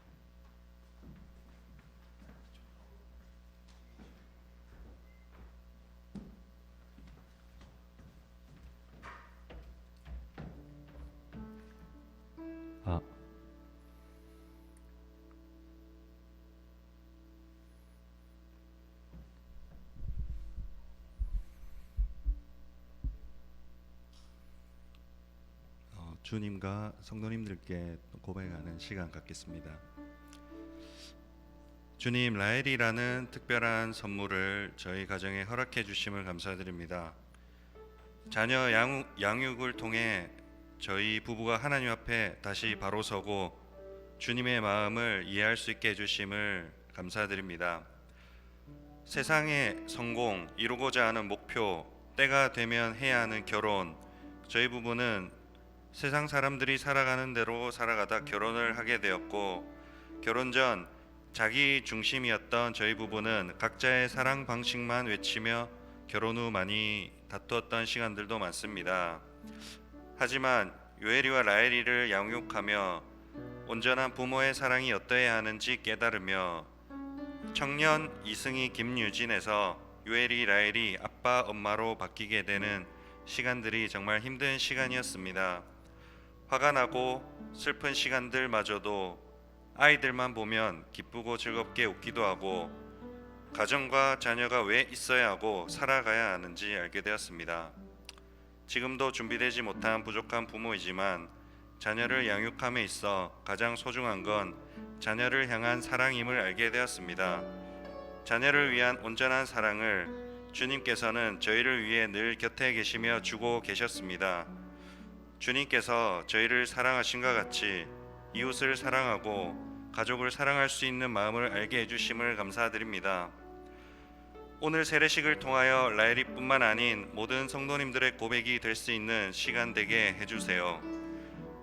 [SPEAKER 3] 주님과 성도님들께 고백하는 시간 갖겠습니다. 주님, 라헬이라는 특별한 선물을 저희 가정에 허락해 주심을 감사드립니다. 자녀 양육을 통해 저희 부부가 하나님 앞에 다시 바로 서고 주님의 마음을 이해할 수 있게 해주심을 감사드립니다. 세상의 성공, 이루고자 하는 목표, 때가 되면 해야 하는 결혼, 저희 부부는 세상 사람들이 살아가는 대로 살아가다 결혼을 하게 되었고, 결혼 전 자기 중심이었던 저희 부부는 각자의 사랑 방식만 외치며 결혼 후 많이 다투었던 시간들도 많습니다. 하지만 요엘이와 라헬이를 양육하며 온전한 부모의 사랑이 어떠해야 하는지 깨달으며 청년 이승희 김유진에서 요엘이 라헬이 아빠 엄마로 바뀌게 되는 시간들이 정말 힘든 시간이었습니다. 화가 나고 슬픈 시간들마저도 아이들만 보면 기쁘고 즐겁게 웃기도 하고 가정과 자녀가 왜 있어야 하고 살아가야 하는지 알게 되었습니다. 지금도 준비되지 못한 부족한 부모이지만 자녀를 양육함에 있어 가장 소중한 건 자녀를 향한 사랑임을 알게 되었습니다. 자녀를 위한 온전한 사랑을 주님께서는 저희를 위해 늘 곁에 계시며 주고 계셨습니다. 주님께서 저희를 사랑하신 것 같이 이웃을 사랑하고 가족을 사랑할 수 있는 마음을 알게 해주심을 감사드립니다. 오늘 세례식을 통하여 라엘이뿐만 아닌 모든 성도님들의 고백이 될 수 있는 시간 되게 해주세요.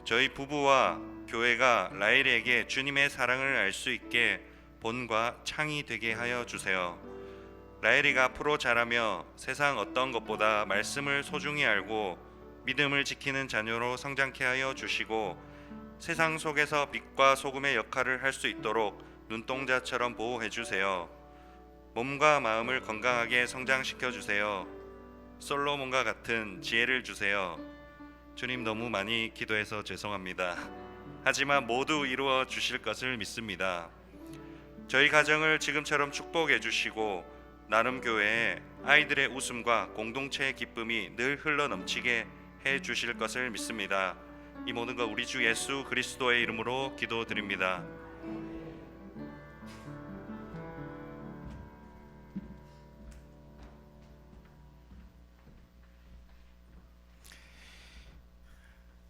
[SPEAKER 3] 저희 부부와 교회가 라엘이에게 주님의 사랑을 알 수 있게 본과 창이 되게 하여 주세요. 라엘이가 앞으로 자라며 세상 어떤 것보다 말씀을 소중히 알고 믿음을 지키는 자녀로 성장케 하여 주시고 세상 속에서 빛과 소금의 역할을 할 수 있도록 눈동자처럼 보호해 주세요. 몸과 마음을 건강하게 성장시켜 주세요. 솔로몬과 같은 지혜를 주세요. 주님, 너무 많이 기도해서 죄송합니다. 하지만 모두 이루어 주실 것을 믿습니다. 저희 가정을 지금처럼 축복해 주시고 나눔교회에 아이들의 웃음과 공동체의 기쁨이 늘 흘러 넘치게 해 주실 것을 믿습니다. 이 모든 것 우리 주 예수 그리스도의 이름으로 기도드립니다.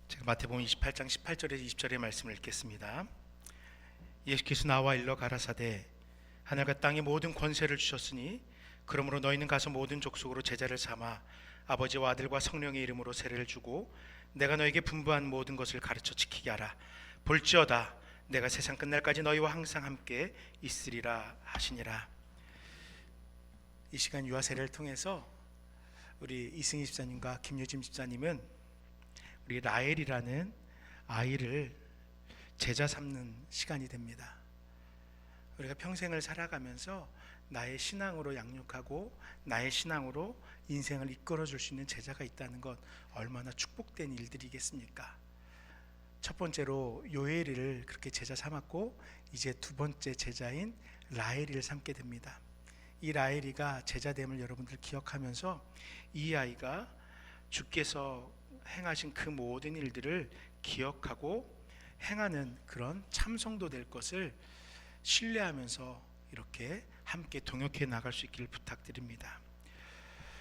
[SPEAKER 1] 제가 마태복음 28장 18절에서 20절의 말씀을 읽겠습니다. 예수께서 나와 일러 가라사대 하늘과 땅의 모든 권세를 주셨으니 그러므로 너희는 가서 모든 족속으로 제자를 삼아 아버지와 아들과 성령의 이름으로 세례를 주고 내가 너에게 분부한 모든 것을 가르쳐 지키게 하라. 볼지어다 내가 세상 끝날까지 너희와 항상 함께 있으리라 하시니라. 이 시간 유아 세례를 통해서 우리 이승희 집사님과 김유진 집사님은 우리 라엘이라는 아이를 제자 삼는 시간이 됩니다. 우리가 평생을 살아가면서 나의 신앙으로 양육하고 나의 신앙으로 인생을 이끌어 줄 수 있는 제자가 있다는 것 얼마나 축복된 일들이겠습니까? 첫 번째로 요엘이를 그렇게 제자 삼았고 이제 두 번째 제자인 라엘이를 삼게 됩니다. 이 라엘이가 제자됨을 여러분들 기억하면서 이 아이가 주께서 행하신 그 모든 일들을 기억하고 행하는 그런 참성도 될 것을 신뢰하면서 이렇게 함께 동역해 나갈 수 있기를 부탁드립니다.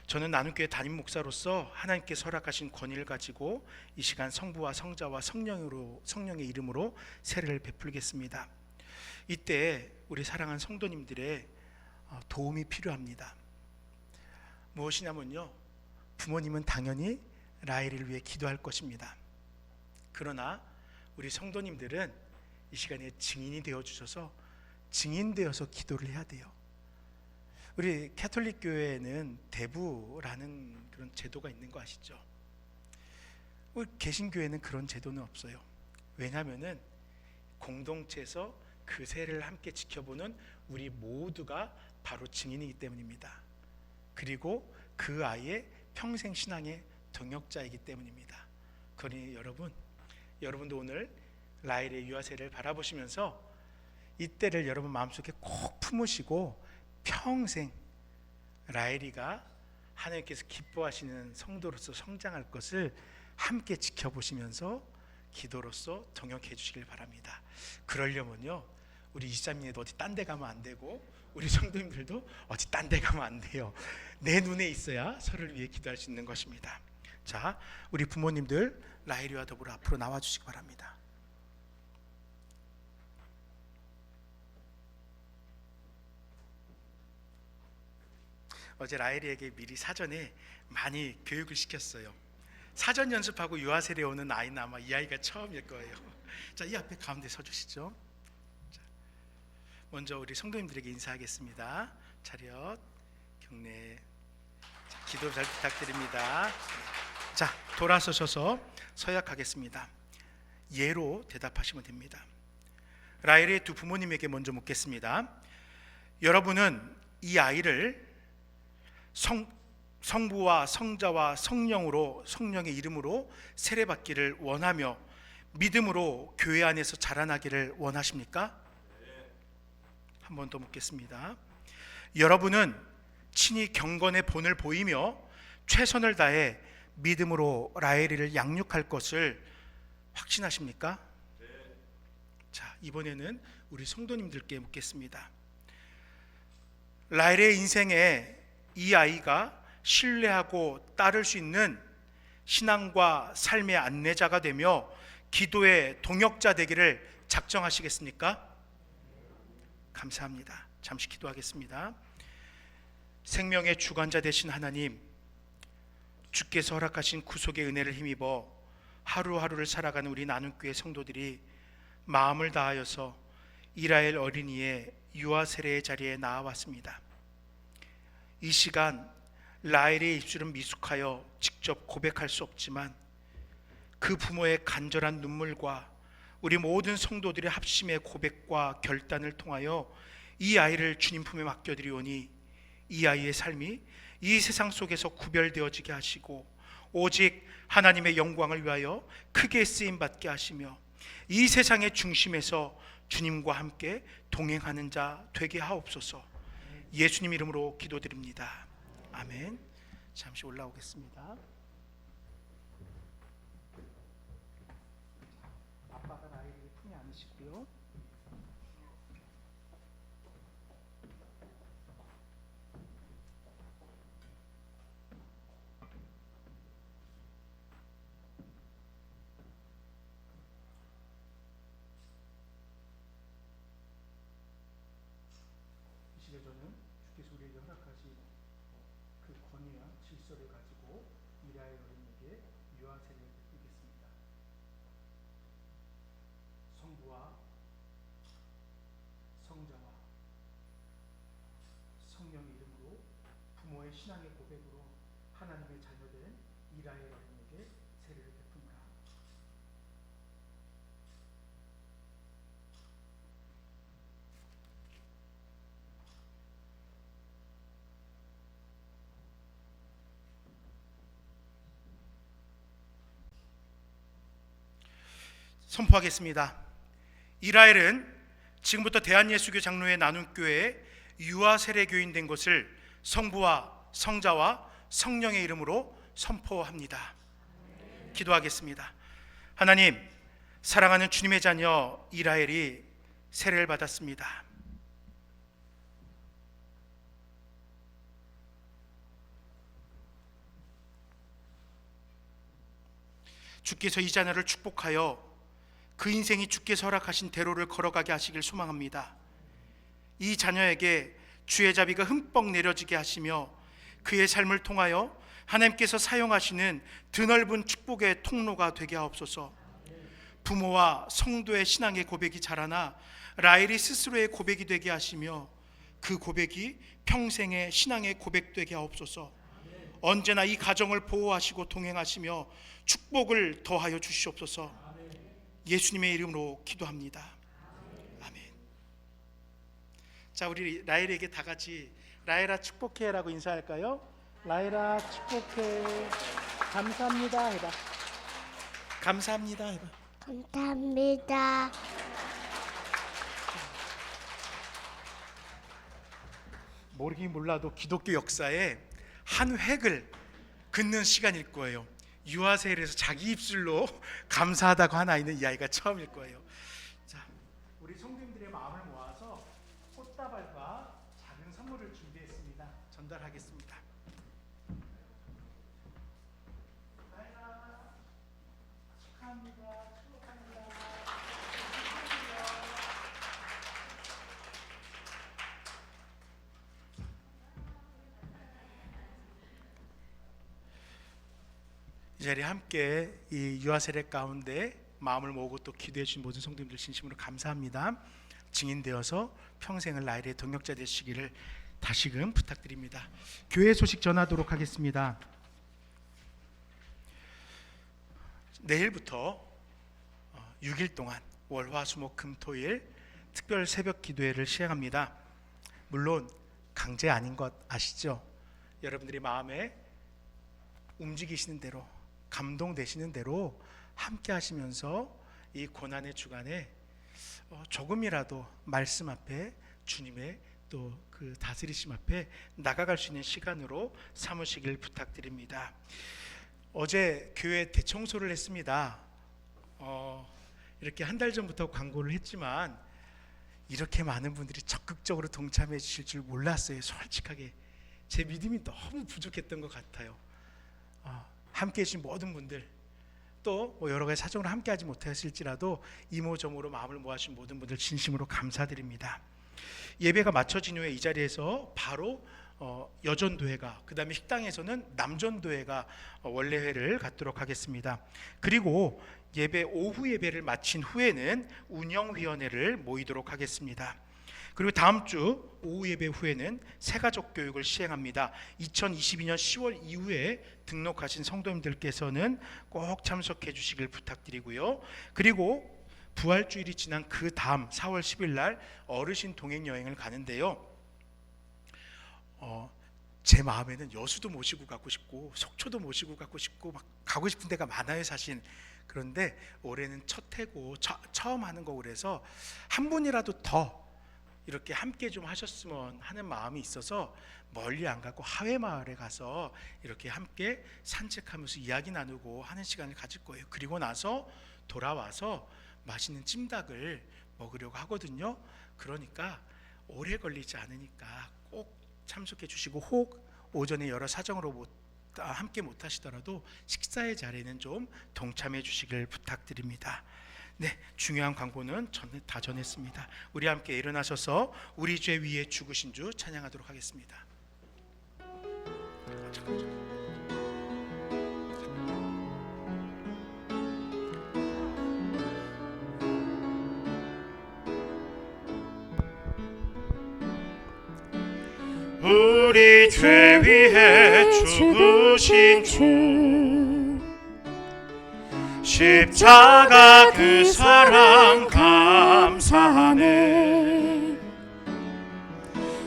[SPEAKER 1] 저는 나눔교회 담임 목사로서 하나님께 허락하신 권위를 가지고 이 시간 성부와 성자와 성령의 이름으로 세례를 베풀겠습니다. 이때 우리 사랑하는 성도님들의 도움이 필요합니다. 무엇이냐면요, 부모님은 당연히 라엘이를 위해 기도할 것입니다. 그러나 우리 성도님들은 이 시간에 증인이 되어 주셔서 증인되어서 기도를 해야 돼요. 우리 캐톨릭 교회에는 대부라는 그런 제도가 있는 거 아시죠? 우리 개신교회는 그런 제도는 없어요. 왜냐하면은 공동체에서 그 세례를 함께 지켜보는 우리 모두가 바로 증인이기 때문입니다. 그리고 그 아이의 평생 신앙의 동역자이기 때문입니다. 그러니 여러분도 오늘 라엘의 유아세를 바라보시면서 이때를 여러분 마음속에 꼭 품으시고 평생 라엘이가 하나님께서 기뻐하시는 성도로서 성장할 것을 함께 지켜보시면서 기도로서 동역해 주시길 바랍니다. 그러려면요, 우리 이사님도 어디 딴 데 가면 안 되고 우리 성도님들도 어디 딴 데 가면 안 돼요. 내 눈에 있어야 서로를 위해 기도할 수 있는 것입니다. 자, 우리 부모님들 라엘이와 더불어 앞으로 나와 주시기 바랍니다. 어제 라엘이에게 미리 사전에 많이 교육을 시켰어요. 사전 연습하고 유아세례 오는 아이는 아마 이 아이가 처음일 거예요. 자, 이 앞에 가운데 서주시죠. 자, 먼저 우리 성도님들에게 인사하겠습니다. 차렷, 경례, 자, 기도 잘 부탁드립니다. 자, 돌아서셔서 서약하겠습니다. 예로 대답하시면 됩니다. 라엘의 두 부모님에게 먼저 묻겠습니다. 여러분은 이 아이를 성부와 성자와 성령의 이름으로 세례받기를 원하며 믿음으로 교회 안에서 자라나기를 원하십니까? 한 번 더 묻겠습니다. 여러분은 친히 경건의 본을 보이며 최선을 다해 믿음으로 라헬이를 양육할 것을 확신하십니까? 자, 이번에는 우리 성도님들께 묻겠습니다. 라헬의 인생에 이 아이가 신뢰하고 따를 수 있는 신앙과 삶의 안내자가 되며 기도의 동역자 되기를 작정하시겠습니까? 감사합니다. 잠시 기도하겠습니다. 생명의 주관자 되신 하나님, 주께서 허락하신 구속의 은혜를 힘입어 하루하루를 살아가는 우리 나눔교회 성도들이 마음을 다하여서 이스라엘 어린이의 유아 세례의 자리에 나아왔습니다. 이 시간 라헬의 입술은 미숙하여 직접 고백할 수 없지만 그 부모의 간절한 눈물과 우리 모든 성도들의 합심의 고백과 결단을 통하여 이 아이를 주님 품에 맡겨드리오니 이 아이의 삶이 이 세상 속에서 구별되어지게 하시고 오직 하나님의 영광을 위하여 크게 쓰임받게 하시며 이 세상의 중심에서 주님과 함께 동행하는 자 되게 하옵소서. 예수님 이름으로 기도드립니다. 아멘. 잠시 올라오겠습니다. 아빠가 나에게 품에 안으시고요. 이 시대 저는 주께서 우리에게 허락하신 그 권위와 질서를 가지고 이스라엘 어린이에게 유아 세례를 베푸겠습니다. 성부와 성자와 성령의 이름으로 부모의 신앙의 고백으로 하나님의 자녀된 이스라엘 어린이에게 세례를 베푼다. 선포하겠습니다. 이스라엘은 지금부터 대한예수교 장로회 나눔교회의 유아 세례교인 된 것을 성부와 성자와 성령의 이름으로 선포합니다. 기도하겠습니다. 하나님, 사랑하는 주님의 자녀 이스라엘이 세례를 받았습니다. 주께서 이 자녀를 축복하여 그 인생이 주께서 허락하신 대로를 걸어가게 하시길 소망합니다. 이 자녀에게 주의 자비가 흠뻑 내려지게 하시며 그의 삶을 통하여 하나님께서 사용하시는 드넓은 축복의 통로가 되게 하옵소서. 부모와 성도의 신앙의 고백이 자라나 라헬이 스스로의 고백이 되게 하시며 그 고백이 평생의 신앙의 고백되게 하옵소서. 언제나 이 가정을 보호하시고 동행하시며 축복을 더하여 주시옵소서. 예수님의 이름으로 기도합니다. 아멘. 자, 우리 라헬에게 다 같이 라헬아 축복해라고 인사할까요? 라헬아 축복해. 감사합니다 해봐. 감사합니다 해봐.
[SPEAKER 2] 감사합니다.
[SPEAKER 1] 모르긴 몰라도 기독교 역사에 한 획을 긋는 시간일 거예요. 유아 세례에서 자기 입술로 감사하다고 한 아이는 이 아이가 처음일 거예요. 자, 우리 성도님들의 마음을 모아서 꽃다발과 작은 선물을 준비했습니다. 전달하겠습니다. 축하합니다. 축복합니다. 이 자리에 함께 이 유아 세례 가운데 마음을 모으고 또 기도해 주신 모든 성도님들 진심으로 감사합니다. 증인되어서 평생을 라헬의 동역자 되시기를 다시금 부탁드립니다. 교회 소식 전하도록 하겠습니다. 내일부터 6일 동안 월화수목금토일 특별 새벽 기도회를 시행합니다. 물론 강제 아닌 것 아시죠? 여러분들이 마음에 움직이시는 대로, 감동되시는 대로 함께 하시면서 이 고난의 주간에 조금이라도 말씀 앞에 주님의 또 그 다스리심 앞에 나가갈 수 있는 시간으로 삼으시길 부탁드립니다. 어제 교회 대청소를 했습니다. 이렇게 한 달 전부터 광고를 했지만 이렇게 많은 분들이 적극적으로 동참해 주실 줄 몰랐어요. 솔직하게 제 믿음이 너무 부족했던 것 같아요. 함께해 주신 모든 분들, 또 여러 가지 사정으로 함께하지 못하실지라도 이모저모로 마음을 모아주신 모든 분들 진심으로 감사드립니다. 예배가 마쳐진 후에 이 자리에서 바로 여전도회가, 그 다음에 식당에서는 남전도회가 원래회를 갖도록 하겠습니다. 그리고 예배 오후 예배를 마친 후에는 운영위원회를 모이도록 하겠습니다. 그리고 다음 주 오후 예배 후에는 새가족 교육을 시행합니다. 2022년 10월 이후에 등록하신 성도님들께서는 꼭 참석해 주시길 부탁드리고요. 그리고 부활주일이 지난 그 다음 4월 10일 날 어르신 동행 여행을 가는데요. 제 마음에는 여수도 모시고 가고 싶고 속초도 모시고 가고 싶고 막 가고 싶은 데가 많아요, 사실. 그런데 올해는 첫 해고 처음 하는 거고 그래서 한 분이라도 더 이렇게 함께 좀 하셨으면 하는 마음이 있어서 멀리 안 가고 하회마을에 가서 이렇게 함께 산책하면서 이야기 나누고 하는 시간을 가질 거예요. 그리고 나서 돌아와서 맛있는 찜닭을 먹으려고 하거든요. 그러니까 오래 걸리지 않으니까 꼭 참석해 주시고, 혹 오전에 여러 사정으로 함께 못 하시더라도 식사의 자리에는 좀 동참해 주시길 부탁드립니다. 네, 중요한 광고는 다 전했습니다. 우리 함께 일어나셔서 우리 죄 위에 죽으신 주 찬양하도록 하겠습니다.
[SPEAKER 3] 우리 죄 위에 죽으신 주, 십자가 그 사랑 감사하네.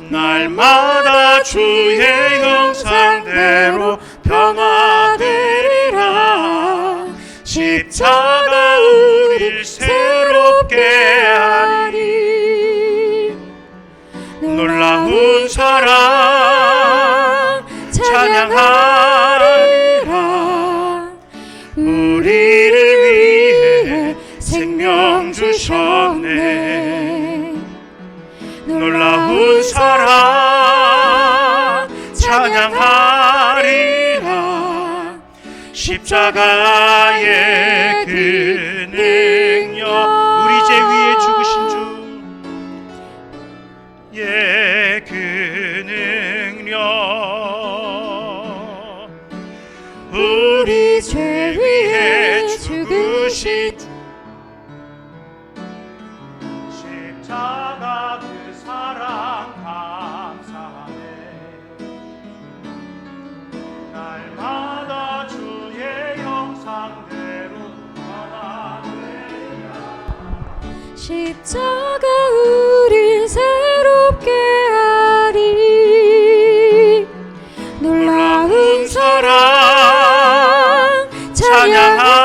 [SPEAKER 3] 날마다 주의 형상대로 변화되리라. 십자가 우릴 새롭게 하리. 놀라운 사랑 찬양하리라. 우리를 위해 생명 주셨네. 놀라운 사랑 찬양하리라. 십자가의 그 능력, 우리 죄 위에 죽으신 주, 그 능력, 우리 죄 위에 죽으신 주, 십자가 그 사랑 감사하네. 날마다 주의 형상대로 변화되리라.
[SPEAKER 4] 십자가 우릴 새롭게 하리. 놀라운 사랑 찬양하리라.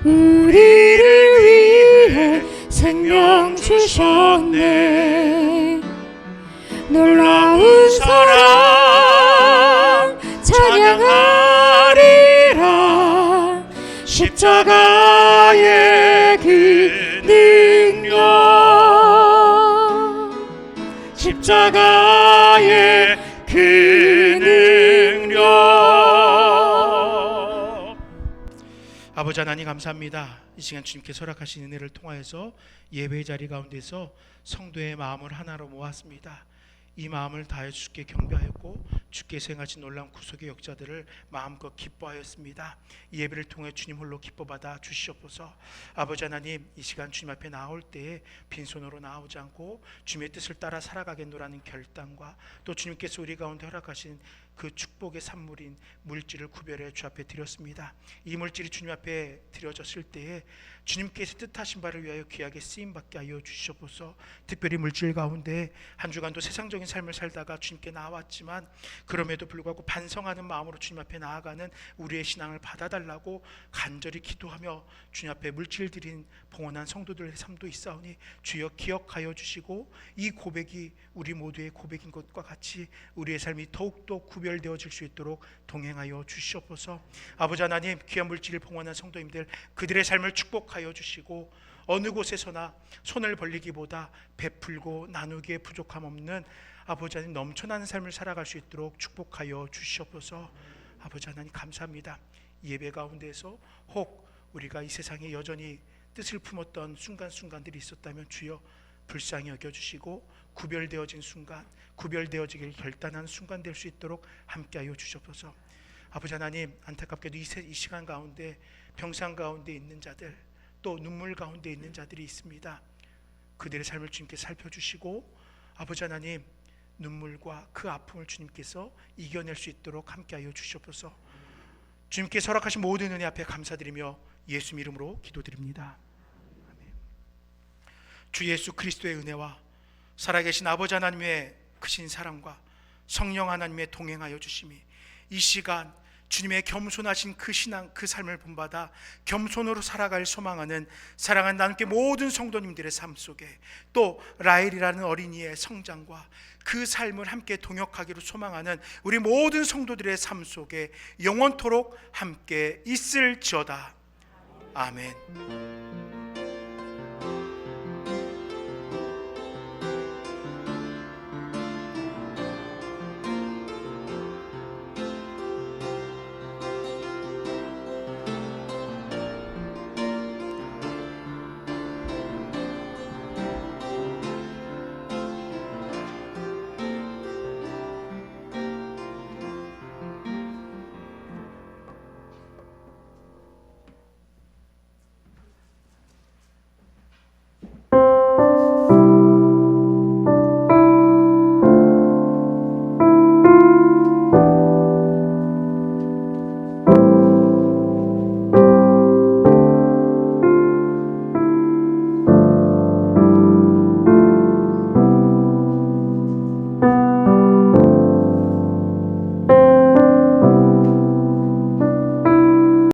[SPEAKER 4] 우리를 위해 생명 주셨네. 놀라운 사랑 찬양하리라. 십자가의 그 능력, 십자가의 그 능력.
[SPEAKER 1] 아버지 하나님 감사합니다. 이 시간 주님께 허락하신 은혜를 통하여서 예배의 자리 가운데서 성도의 마음을 하나로 모았습니다. 이 마음을 다해 주께 경배하였고 주께서 행하신 놀라운 구속의 역사들을 마음껏 기뻐하였습니다. 이 예배를 통해 주님 홀로 기뻐받아 주시옵소서. 아버지 하나님, 이 시간 주님 앞에 나올 때에 빈손으로 나오지 않고 주님의 뜻을 따라 살아가겠노라는 결단과 또 주님께서 우리 가운데 허락하신 그 축복의 산물인 물질을 구별해 주 앞에 드렸습니다. 이 물질이 주님 앞에 드려졌을 때에 주님께서 뜻하신 바를 위하여 귀하게 쓰임받게 하여 주시옵소서. 특별히 물질 가운데 한 주간도 세상적인 삶을 살다가 주님께 나왔지만 그럼에도 불구하고 반성하는 마음으로 주님 앞에 나아가는 우리의 신앙을 받아달라고 간절히 기도하며 주님 앞에 물질 드린 봉헌한 성도들의 삶도 있사오니 주여 기억하여 주시고 이 고백이 우리 모두의 고백인 것과 같이 우리의 삶이 더욱더 구별되어질 수 있도록 동행하여 주시옵소서. 아버지 하나님, 귀한 물질을 봉헌한 성도님들 그들의 삶을 축복하여 주시고 어느 곳에서나 손을 벌리기보다 베풀고 나누기에 부족함 없는 아버지 하나님 넘쳐나는 삶을 살아갈 수 있도록 축복하여 주시옵소서. 아버지 하나님 감사합니다. 예배 가운데서 혹 우리가 이 세상에 여전히 뜻을 품었던 순간순간들이 있었다면 주여 불쌍히 여겨주시고 구별되어진 순간, 구별되어지길 결단하는 순간 될 수 있도록 함께하여 주시옵소서. 아버지 하나님, 안타깝게도 이 시간 가운데 병상 가운데 있는 자들, 또 눈물 가운데 있는 자들이 있습니다. 그들의 삶을 주님께 살펴주시고 아버지 하나님, 눈물과 그 아픔을 주님께서 이겨낼 수 있도록 함께하여 주시옵소서. 주님께 허락하신 모든 은혜 앞에 감사드리며 예수 이름으로 기도드립니다. 아멘. 주 예수 그리스도의 은혜와 살아계신 아버지 하나님의 크신 사랑과 성령 하나님의 동행하여 주심이 이 시간 주님의 겸손하신 그 신앙, 그 삶을 본받아 겸손으로 살아갈 소망하는 사랑하는 하나님께 모든 성도님들의 삶 속에 또 라헬이라는 어린이의 성장과 그 삶을 함께 동역하기로 소망하는 우리 모든 성도들의 삶 속에 영원토록 함께 있을지어다. 아멘.